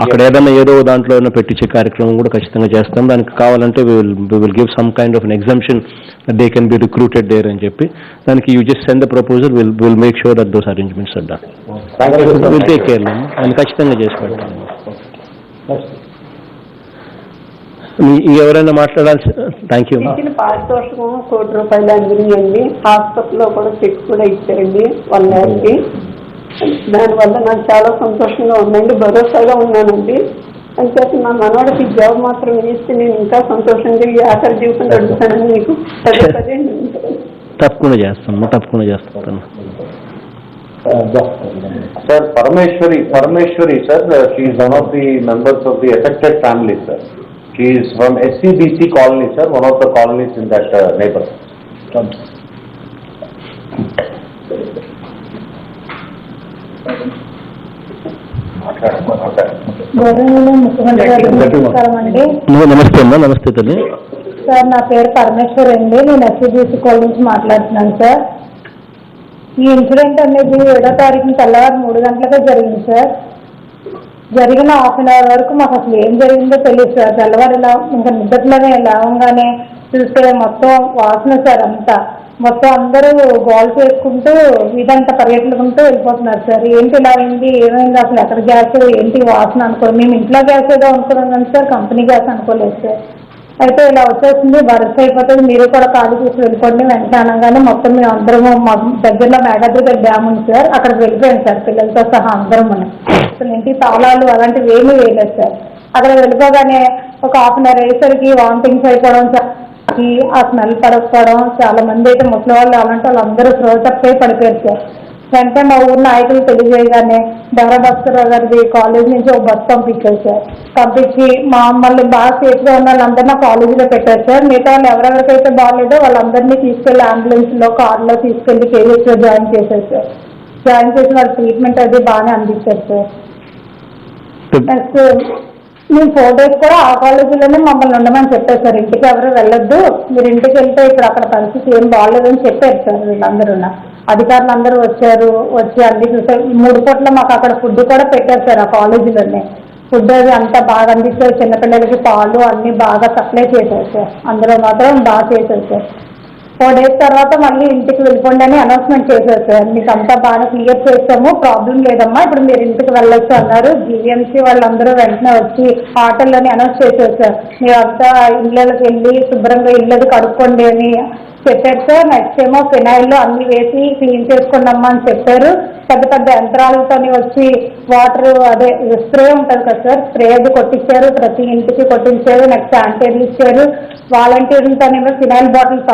అక్కడ ఏదైనా ఏదో దాంట్లో ఏదైనా పెట్టించే కార్యక్రమం కూడా ఖచ్చితంగా చేస్తాం. దానికి కావాలంటే we will give some kind of an exemption they can be recruited there అని చెప్పి దానికి you just send the proposal will make sure that those arrangements are done. Will take care అని ఖచ్చితంగా చేసి పెడతాం. ఇంకెవరైనా మాట్లాడాల్సి? Thank you. ఇచ్చిన పారితోషికం ₹1,00,00,000 అందినాయండి. హాస్పిటల్లో కూడా చెక్ కూడా ఇచ్చారండి 1 lakh. దానివల్ల నాకు చాలా సంతోషంగా ఉందండి, భరోసాగా ఉన్నానండి. అంచేత నా మనవాడికి జాబ్ మాత్రం ఇస్తే నేను ఇంకా సంతోషంగా ఈ ఆఖరి జీవితం గడుపుతానని మీకు పదే పదే తప్పకుండా చేస్తాను. Sir, Parameshwari, sir, she is one of the members of the affected family, sir. She is from SCBC colony, sir, one of the colonies in that neighborhood. నమస్తే అమ్మా. నమస్తే తల్లి. సార్, నా పేరు పరమేశ్వర్ అండి. నేను ఎస్సీబీసీ కాలేజ్ నుంచి మాట్లాడుతున్నాను సార్. ఈ ఇన్సిడెంట్ అనేది 7వ తారీఖున తెల్లవారు 3 గంటలకే జరిగింది సార్. జరిగిన ½ an hour వరకు మాకు అసలు ఏం జరిగిందో తెలియదు సార్. తెల్లవారు ఇలా ఇంకా నిద్రలోనే లేవగానే చూస్తే మొత్తం వాసన సార్. అంతా మొత్తం అందరూ గోల్ చేసుకుంటూ ఇదంతా పరిగెట్టుకుంటూ వెళ్ళిపోతున్నారు సార్. ఏంటి ఇలా అయింది, ఏమైంది, అసలు ఎక్కడ గ్యాస్ ఏంటి వాసన అనుకోండి. మేము ఇంట్లో గ్యాస్ ఏదో అనుకున్నాం కానీ సార్ కంపెనీ గ్యాస్ అనుకోలేదు సార్. అయితే ఇలా వచ్చేసింది, బరస్ట్ అయిపోతుంది, మీరు కూడా ఖాళీ చేసి వెళ్ళిపోండి వెంటనే అనగానే మొత్తం మేము అందరము మా దగ్గరలో మేఘాద్రి డ్యామ్ ఉంది సార్, అక్కడికి వెళ్ళిపోయాం సార్ పిల్లలతో సహా అందరం. మనం అసలు ఇంటికి తాళాలు అలాంటివి ఏమీ వేయలేదు సార్. అక్కడ వెళ్ళిపోగానే ఒక ½ an hour అయ్యేసరికి వామిటింగ్స్ అయిపోవడం సార్, ఆ స్మెల్ పడకపోవడం, చాలా మంది అయితే ముసలి వాళ్ళు అలాంటి వాళ్ళు అందరూ శ్రోతప్పై పడిపోయారు సార్. వెంటనే మా ఊరు నాయకులు తెలియజేయగానే భాస్కరరావు గారి కాలేజ్ నుంచి ఒక బస్ పంపించారు సార్. పంపించి మమ్మల్ని బాగా సేఫ్గా ఉన్న వాళ్ళందరినీ కాలేజీలో పెట్టారు సార్. మిగతా వాళ్ళు ఎవరెవరికైతే బాగాలేదో వాళ్ళందరినీ తీసుకెళ్లి అంబులెన్స్లో కార్లో తీసుకెళ్లి కేజీహెచ్లో జాయిన్ చేశారు సార్. జాయిన్ చేసి వాళ్ళ ట్రీట్మెంట్ అది బాగానే అందించారు సార్. నెక్స్ట్ మేము 4 days కూడా ఆ కాలేజీలోనే మమ్మల్ని ఉండమని చెప్పారు సార్. ఇంటికి ఎవరు వెళ్ళొద్దు, మీరు ఇంటికి వెళ్తే ఇప్పుడు అక్కడ పరిస్థితి ఏం బాగాలేదని చెప్పారు సార్. వీళ్ళందరూ అధికారులు అందరూ వచ్చి అన్ని చూసారు. 3 పూట్ల మాకు అక్కడ ఫుడ్ కూడా పెట్టారు సార్. ఆ కాలేజీలోనే ఫుడ్ అది అంతా బాగా అందించారు. చిన్నపిల్లలకి పాలు అన్నీ బాగా సప్లై చేశారు సార్. అందరూ మాత్రం బాగా చేశారు సార్. 4 days తర్వాత మళ్ళీ ఇంటికి వెళ్ళిపోండి అని అనౌన్స్మెంట్ చేశారు సార్. మీకు అంతా బాగా క్లియర్ చేస్తాము, ప్రాబ్లం లేదమ్మా, ఇప్పుడు మీరు ఇంటికి వెళ్ళొచ్చు అన్నారు. జీవీఎంసీ వాళ్ళందరూ వెంటనే వచ్చి ఆటోలోని అనౌన్స్ చేశారు సార్. మీరు అంతా ఇళ్ళకి వెళ్ళి శుభ్రంగా ఇళ్ళది కడుక్కోండి అని చెప్పారు సార్. నెక్స్ట్ ఏమో ఫినాయిల్లో అన్ని వేసి క్లీన్ చేసుకోండమ్మా అని చెప్పారు. పెద్ద పెద్ద యంత్రాలతో వచ్చి వాటర్ అదే స్ప్రే ఉంటుంది కదా సార్, స్ప్రే అది కొట్టించారు, ప్రతి ఇంటికి కొట్టించారు. నెక్స్ట్ శానిటైజర్ ఇచ్చారు. వాలంటీర్లతోనేమో ఫినాయిల్ బాటిల్స్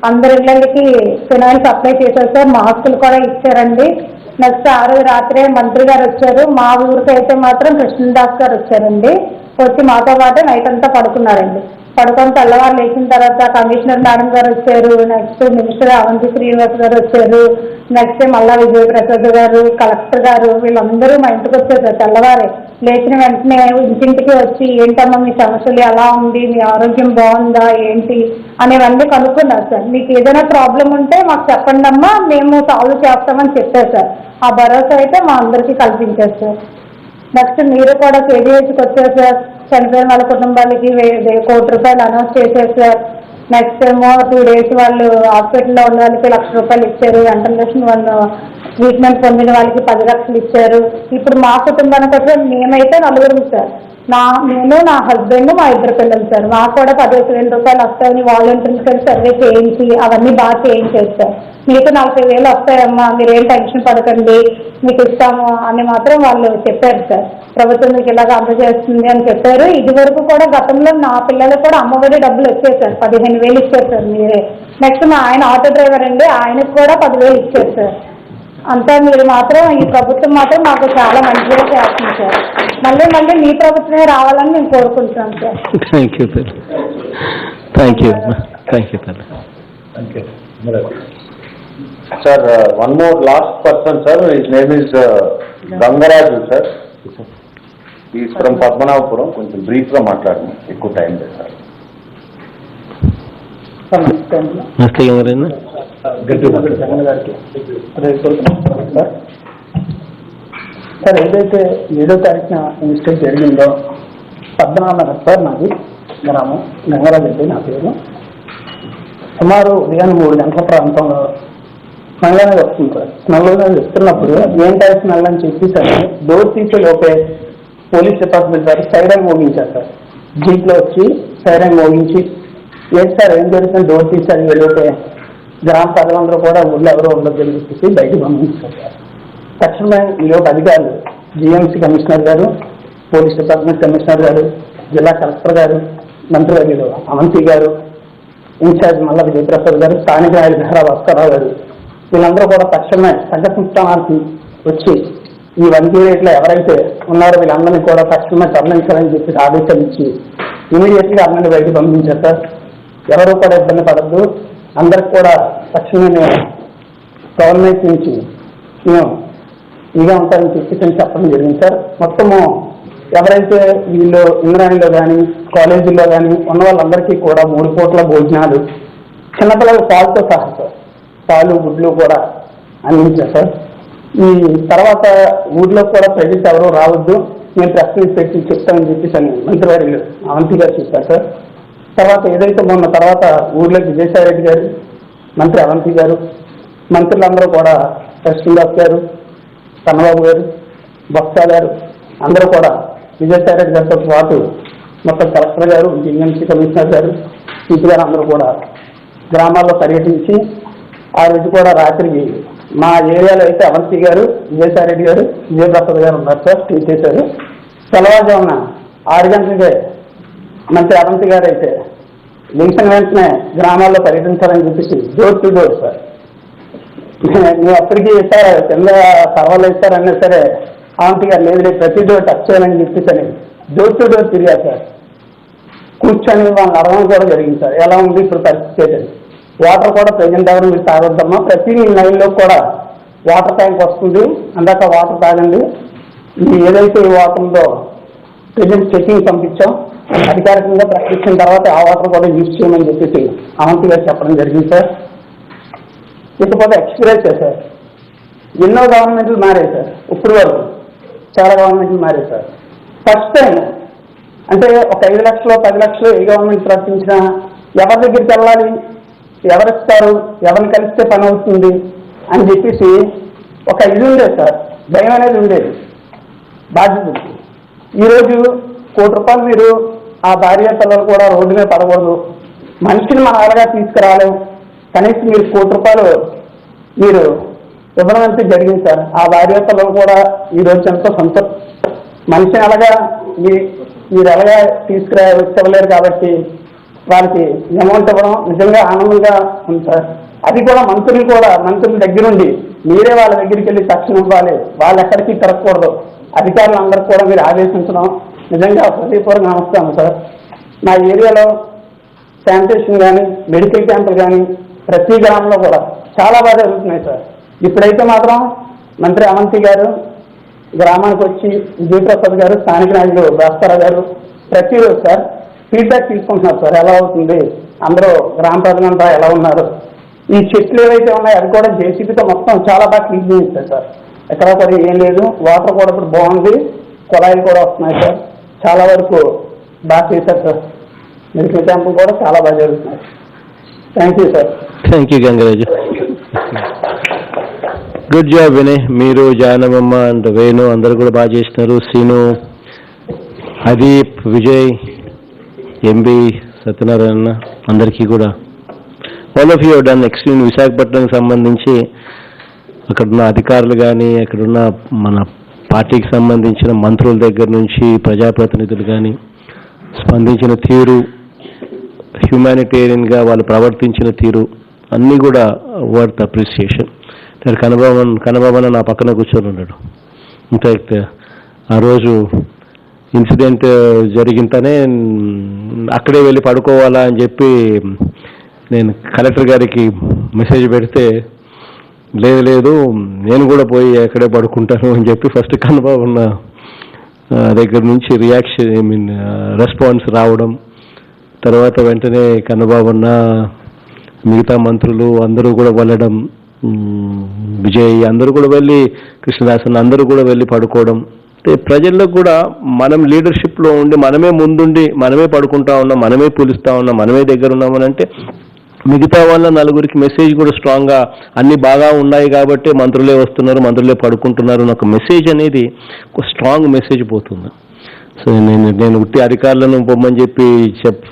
అందరి ఇళ్ళకి ఫినాయిల్ సప్లై చేశారు సార్. మాస్కులు కూడా ఇచ్చారండి. నెక్స్ట్ ఆ రోజు రాత్రే మంత్రి గారు వచ్చారు. మా ఊరికి అయితే మాత్రం కృష్ణదాస్ గారు వచ్చారండి. వచ్చి మాతో పాటు నైట్ అంతా పడుకున్నారండి. పడుకొని తెల్లవారు లేచిన తర్వాత కమిషనర్ మేడం గారు వచ్చారు. నెక్స్ట్ మినిస్టర్ అవంతి శ్రీనివాస్ గారు వచ్చారు. నెక్స్ట్ మల్లా విజయప్రసాద్ గారు, కలెక్టర్ గారు, వీళ్ళందరూ మా ఇంటికి వచ్చారు. తెల్లవారే లేచిన వెంటనే ఇంటింటికి వచ్చి ఏంటమ్మా మీ సమస్యలు ఎలా ఉంది, మీ ఆరోగ్యం బాగుందా ఏంటి అనేవన్నీ కనుక్కున్నారు సార్. మీకు ఏదైనా ప్రాబ్లం ఉంటే మాకు చెప్పండి అమ్మా, మేము సాల్వ్ చేస్తామని చెప్పారు సార్. ఆ భరోసా అయితే మా అందరికీ కల్పించారు సార్. నెక్స్ట్ మీరు కూడా కేజీహెచ్కి వచ్చారు సార్. చనిపోయిన వాళ్ళ కుటుంబాలకి ₹1,00,00,000 అనౌన్స్ చేశారు సార్. నెక్స్ట్ ఏమో 2 days వాళ్ళు హాస్పిటల్లో ఉన్న వాళ్ళకి ₹1,00,000 ఇచ్చారు. వెంటనేషన్ వాళ్ళు ట్రీట్మెంట్ పొందిన వాళ్ళకి 10 లక్షలు ఇచ్చారు. ఇప్పుడు మా కుటుంబానికి వచ్చి మేమైతే 4 సార్. నేను, నా హస్బెండ్, మా 2 పిల్లలు సార్. మాకు కూడా ₹15,000 వస్తాయని వాలంటీర్స్ సర్వే చేయించి అవన్నీ బాగా చేయించారు సార్. మీకు 40,000 వస్తాయమ్మా, మీరేం టెన్షన్ పడకండి, మీకు ఇస్తాము అని మాత్రం వాళ్ళు చెప్పారు సార్. ప్రభుత్వం మీకు ఇలాగ అందజేస్తుంది అని చెప్పారు. ఇది వరకు కూడా గతంలో నా పిల్లలకు కూడా అమ్మఒడి డబ్బులు వచ్చాయి సార్. 15,000 ఇచ్చారు సార్ మీరే. నెక్స్ట్ మా ఆయన ఆటో డ్రైవర్ అండి, ఆయనకు కూడా 10,000 ఇచ్చారు సార్. అంతా మీరు మాత్రం ఈ ప్రభుత్వం మాత్రం మాకు చాలా మంచిగా చేస్తుంది సార్. మళ్ళీ మీ ప్రభుత్వమే రావాలని మేము కోరుకుంటున్నాం sir. Thank you sir. Sir, one more last person, sir. His name is Gangaraju, sir. He is from Padmanabhapuram. కొంచెం బ్రీఫ్ గా మాట్లాడండి, ఎక్కువ టైం లేదు సార్. నమస్తే ఎవరైనా సార్, సార్ ఏదైతే 7వ తారీఖున ఇన్సిడెంట్ జరిగిందో 14 నగర్ సార్ నాది గ్రామం గంగరాజరెడ్డి నా పేరు. సుమారు ఉదయం 3 గంటల ప్రాంతంలో స్మెల్ అనేది వస్తుంది సార్. స్మెల్ అనేది వస్తున్నప్పుడు ఏంటో స్మెల్ అని చెప్పి సార్ డోర్ తీసే లోపే పోలీస్ డిపార్ట్మెంట్ వారు సైరన్ మోగించారు సార్. జీప్లో వచ్చి సైరన్ మోగించి ఏంటి సార్ ఏం జరుగుతుంది డోర్ తీసారు వెళ్ళిపోతే గ్రామ ప్రజలందరూ కూడా ఊళ్ళో ఎవరో ఉండొద్దని చెప్పేసి బయటకు పంపించారు సార్. తక్షణమే ఈలోపు అధికారులు జిఎంసీ కమిషనర్ గారు, పోలీస్ డిపార్ట్మెంట్ కమిషనర్ గారు, జిల్లా కలెక్టర్ గారు, మంత్రివర్యులు అవంతి గారు, ఇన్ఛార్జ్ మల్ల విజయప్రసాద్ గారు, స్థానిక నాయకులు ధర భాస్కరరావు గారు వీళ్ళందరూ కూడా తక్షణమే సంఘటన స్థానానికి వచ్చి ఈ 108లో ఎవరైతే ఉన్నారో వీళ్ళందరినీ కూడా తక్షణమే తరలించాలని చెప్పి ఆదేశాలు ఇచ్చి ఇమీడియట్గా అందరినీ బయటకు పంపించారు సార్. ఎవరు కూడా ఇబ్బంది పడద్దు, అందరికి కూడా తక్షణమే గవర్నమెంట్ నుంచి మేము ఇదిగా ఉంటారని చెప్పి చెప్పడం జరిగింది సార్. మొత్తము ఎవరైతే వీళ్ళు ఇంద్రాణిలో కానీ కాలేజీల్లో కానీ ఉన్న వాళ్ళందరికీ కూడా 3 పూట్ల భోజనాలు, చిన్నపిల్లల పాలతో సహా సార్ పాలు గుడ్లు కూడా అందించారు సార్. ఈ తర్వాత ఊర్లో కూడా ప్రజలు ఎవరూ రావద్దు, మేము ప్రెస్ మీట్ పెట్టి చెప్తామని చెప్పేసి అని మంత్రివర్యులు అవంతి గారు చెప్పారు సార్. తర్వాత ఏదైతే మొన్న తర్వాత ఊర్లోకి విజయసాయి రెడ్డి గారు, మంత్రి అవంతి గారు, మంత్రులందరూ కూడా శ్రీనివాస్ గారు, కన్నబాబు గారు, బొత్స గారు అందరూ కూడా విజయసాయి రెడ్డి గారితో పాటు మొత్తం కలెక్టర్ గారు, జిఎంసీ కమిషనర్ గారు, సిపి గారు అందరూ కూడా గ్రామాల్లో పర్యటించి ఆ రోజు కూడా రాత్రికి మా ఏరియాలో అయితే అవంతి గారు, విజయసాయి రెడ్డి గారు, విజయప్రసాద్ గారు ఉన్నారు సార్. ట్వీట్ చేశారు. తెల్లవారుజామున 6 గంటలకే మంత్రి అవంతి గారు అయితే లింక్షన్ వెంటనే గ్రామాల్లో పర్యటించాలని చెప్పేసి డోర్ టు డోర్ సార్. మేము అప్పటికి సార్ కింద సర్వలు ఇస్తారన్నా సరే అవంతి గారు లేదు ప్రతి డోర్ టచ్ చేయాలని చెప్పేసి అని డోర్ టు డోర్ తిరిగారు సార్. కూర్చొని వాళ్ళని అడగడం కూడా జరిగింది సార్, ఎలా ఉంది ఇప్పుడు పరిస్థితి ఏంటని. వాటర్ కూడా ప్రజెంట్ ఎవరు మీరు తాగొద్దమ్మా, ప్రతి లైన్లో కూడా వాటర్ ట్యాంక్ వస్తుంది, అందాక వాటర్ తాగండి. ఇది ఏదైతే ఈ వాటర్ ఉందో ప్రజెంట్ చెకింగ్ పంపించాం, అధికారికంగా ప్రకటించిన తర్వాత ఆ వాటర్ కూడా యూజ్ చేయమని చెప్పేసి అవంతి గారు చెప్పడం జరిగింది సార్. ఇకపోతే ఎక్స్పీరియన్స్ సార్ ఎన్నో గవర్నమెంట్లు మారాయి సార్, ఇప్పుడు వరకు చాలా గవర్నమెంట్లు మారాయి సార్. ఫస్ట్ టైం అంటే ఒక 5 లక్షలు 10 లక్షలు ఏ గవర్నమెంట్ ప్రకటించినా ఎవరి దగ్గరికి వెళ్ళాలి, ఎవరిస్తారు, ఎవరిని కలిస్తే పని అవుతుంది అని చెప్పేసి ఒక ఇది ఉండేది సార్, భయం అనేది ఉండేది బాధ్యత. ఈరోజు ₹1,00,00,000 మీరు ఆ భార్య పిల్లలు కూడా రోడ్డు మీద పడకూడదు, మనిషిని మనం అలాగా తీసుకురాలేము, కనీసం మీరు ₹1,00,00,000 మీరు ఇవ్వడం అంతే జరిగింది సార్. ఆ భార్య పిల్లలు కూడా ఈరోజు ఎంతో సంతోషం, మనిషిని అలాగా మీరు ఎలాగా ఇవ్వలేరు కాబట్టి వాళ్ళకి అమౌంట్ ఇవ్వడం నిజంగా ఆనందంగా ఉంది సార్. అది కూడా మంత్రుల దగ్గరుండి మీరే వాళ్ళ దగ్గరికి వెళ్ళి తక్షణం ఇవ్వాలి, వాళ్ళు ఎక్కడికి తిరగకూడదు, అధికారులందరికీ కూడా మీరు ఆదేశించడం నిజంగా హృదయపూర్వక నమస్కారం సార్. మా ఏరియాలో శానిటేషన్ కానీ మెడికల్ క్యాంపులు కానీ ప్రతి గ్రామంలో కూడా చాలా బాగా జరుగుతున్నాయి సార్. ఇప్పుడైతే మాత్రం మంత్రి అవంతి గారు గ్రామానికి వచ్చి విజయప్రసాద్ గారు, స్థానిక నాయకులు భాస్కరరావు గారు ప్రతిరోజు సార్ ఫీడ్బ్యాక్ తీసుకుంటున్నారు సార్, ఎలా అవుతుంది, అందరూ గ్రామ ప్రజలంతా ఎలా ఉన్నారు. ఈ చెట్లు ఏవైతే ఉన్నాయో అవి కూడా జేసీబీతో మొత్తం చాలా బాగా క్లీన్ చేయించారు సార్. ఎక్కడ కూడా ఏం లేదు, వాటర్ కూడా ఇప్పుడు బాగుంది, కుళాయిలు కూడా వస్తున్నాయి సార్, చాలా వరకు బాగా చేశారు సార్. మెడికల్ క్యాంపులు కూడా చాలా బాగా జరుగుతున్నాయి. Thank you sir. Thank you Gangaraju. Good job Vinay, మీరు జానమమ్మ అండ్ వేణు అందరూ కూడా బాగా చేసినారు. సీను, అదీప్, విజయ్, ఎంబీ, సత్యనారాయణ అందరికీ కూడా all of you done extreme. విశాఖపట్నానికి సంబంధించి అక్కడున్న అధికారులు కానీ అక్కడున్న మన పార్టీకి సంబంధించిన మంత్రుల దగ్గర నుంచి ప్రజాప్రతినిధులు కానీ స్పందించిన తీరు, హ్యూమానిటేరియన్గా వాళ్ళు ప్రవర్తించిన తీరు అన్నీ కూడా వర్త్ అప్రిసియేషన్. కనబాబన్ నా పక్కన కూర్చొని ఉన్నాడు. ఇన్ఫ్యాక్ట్ ఆ రోజు ఇన్సిడెంట్ జరిగిందనే అక్కడే వెళ్ళి పడుకోవాలా అని చెప్పి నేను కలెక్టర్ గారికి మెసేజ్ పెడితే లేదు నేను కూడా పోయి ఎక్కడే పడుకుంటాను అని చెప్పి ఫస్ట్ కనబాబన్న దగ్గర నుంచి రెస్పాన్స్ రావడం, తర్వాత వెంటనే కన్నబాబన్న మిగతా మంత్రులు అందరూ కూడా వెళ్ళడం, విజయ్ అందరూ కూడా వెళ్ళి, కృష్ణదాసన్ అందరూ కూడా వెళ్ళి పడుకోవడం. అంటే ప్రజల్లో కూడా మనం లీడర్షిప్లో ఉండి మనమే ముందుండి మనమే పడుకుంటా ఉన్నాం, మనమే పిలుస్తూ ఉన్నాం, మనమే దగ్గర ఉన్నామని అంటే మిగతా వాళ్ళ నలుగురికి మెసేజ్ కూడా స్ట్రాంగ్గా అన్నీ బాగా ఉన్నాయి కాబట్టి మంత్రులే వస్తున్నారు, మంత్రులే పడుకుంటున్నారు అని ఒక మెసేజ్ అనేది ఒక స్ట్రాంగ్ మెసేజ్ పోతుంది. సో నేను ఉట్టి అధికారులను పొమ్మని చెప్పి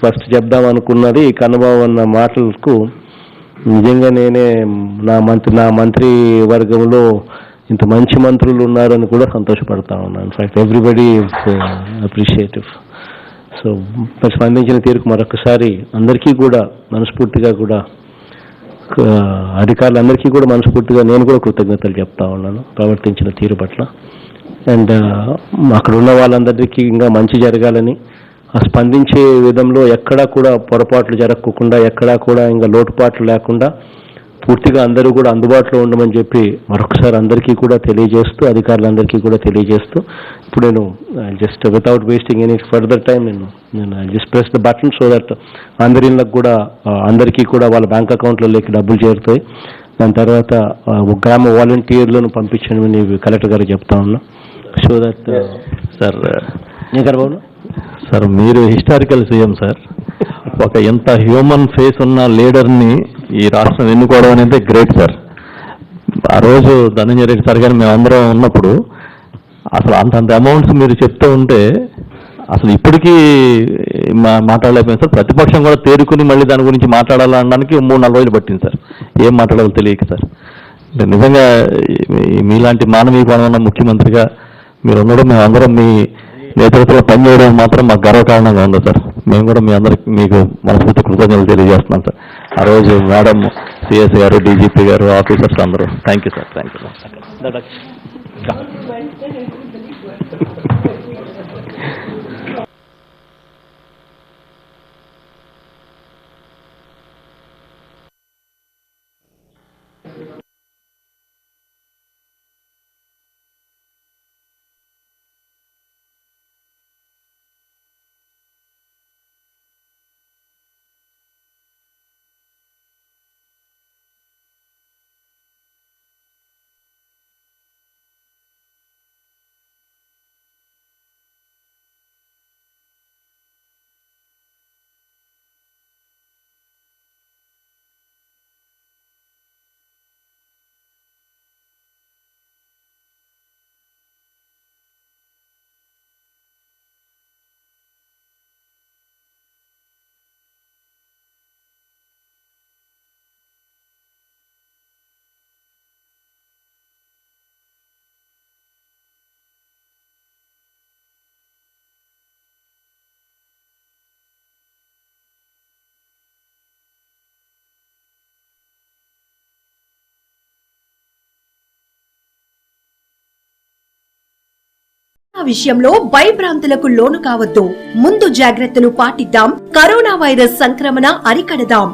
ఫస్ట్ చెప్దాం అనుకున్నది కన్నబాబు అన్న మాటలకు నిజంగా నేనే నా మంత్రి వర్గంలో ఇంత మంచి మంత్రులు ఉన్నారని కూడా సంతోషపడతా ఉన్నాను. In fact everybody is appreciative. So స్పందించిన తీరుకు మరొకసారి అందరికీ కూడా మనస్ఫూర్తిగా కూడా అధికారులందరికీ కూడా మనస్ఫూర్తిగా నేను కూడా కృతజ్ఞతలు చెప్తా ఉన్నాను ప్రవర్తించిన తీరు పట్ల. అండ్ అక్కడ ఉన్న వాళ్ళందరికీ ఇంకా మంచి జరగాలని, ఆ స్పందించే విధంలో ఎక్కడా కూడా పొరపాట్లు జరగకుండా, ఎక్కడా కూడా ఇంకా లోటుపాట్లు లేకుండా పూర్తిగా అందరూ కూడా అందుబాటులో ఉండమని చెప్పి మరొకసారి అందరికీ కూడా తెలియజేస్తూ, అధికారులందరికీ కూడా తెలియజేస్తూ, ఇప్పుడు నేను just without wasting any further time నేను just press the button so that అందరిళ్ళకి కూడా అందరికీ కూడా వాళ్ళ బ్యాంక్ అకౌంట్లలోకి డబ్బులు చేరుతాయి. దాని తర్వాత గ్రామ వాలంటీర్లను పంపించండి కలెక్టర్ గారు చెప్తా ఉన్నా. So that sir Babu sir మీరు హిస్టారికల్ సీఎం సార్. ఒక ఎంత హ్యూమన్ ఫేస్ ఉన్న లీడర్ని ఈ రాష్ట్రం ఎన్నుకోవడం అనేది గ్రేట్ సార్. ఆ రోజు ధనంజయ రెడ్డి సార్ గారు మేమందరం ఉన్నప్పుడు అసలు అంతంత అమౌంట్స్ మీరు చెప్తూ ఉంటే అసలు ఇప్పటికీ మాట్లాడలేకపోయింది సార్. ప్రతిపక్షం కూడా తేరుకుని మళ్ళీ దాని గురించి మాట్లాడాలనడానికి 3-4 రోజులు పట్టింది సార్. ఏం మాట్లాడాలో తెలియక సార్. నిజంగా మీలాంటి మానవీయ కోణం ఉన్న ముఖ్యమంత్రిగా మీరు ఉండడం, మేమందరం మీ నేతృత్వంలో పనిచేయడం మాత్రం మాకు గర్వకారణంగా ఉంది సార్. మేము కూడా మీ అందరికి మీకు మనస్ఫూర్తి కృతజ్ఞతలు తెలియజేస్తున్నాం సార్. ఆ రోజు మేడం, సిఎస్ గారు, డీజీపీ గారు, ఆఫీసర్స్ అందరూ thank you sir. Thank you sir. విషయంలో భయభ్రాంతులకు లోను కావద్దు. ముందు జాగ్రత్తలు పాటిద్దాం. కరోనా వైరస్ సంక్రమణ అరికడదాం.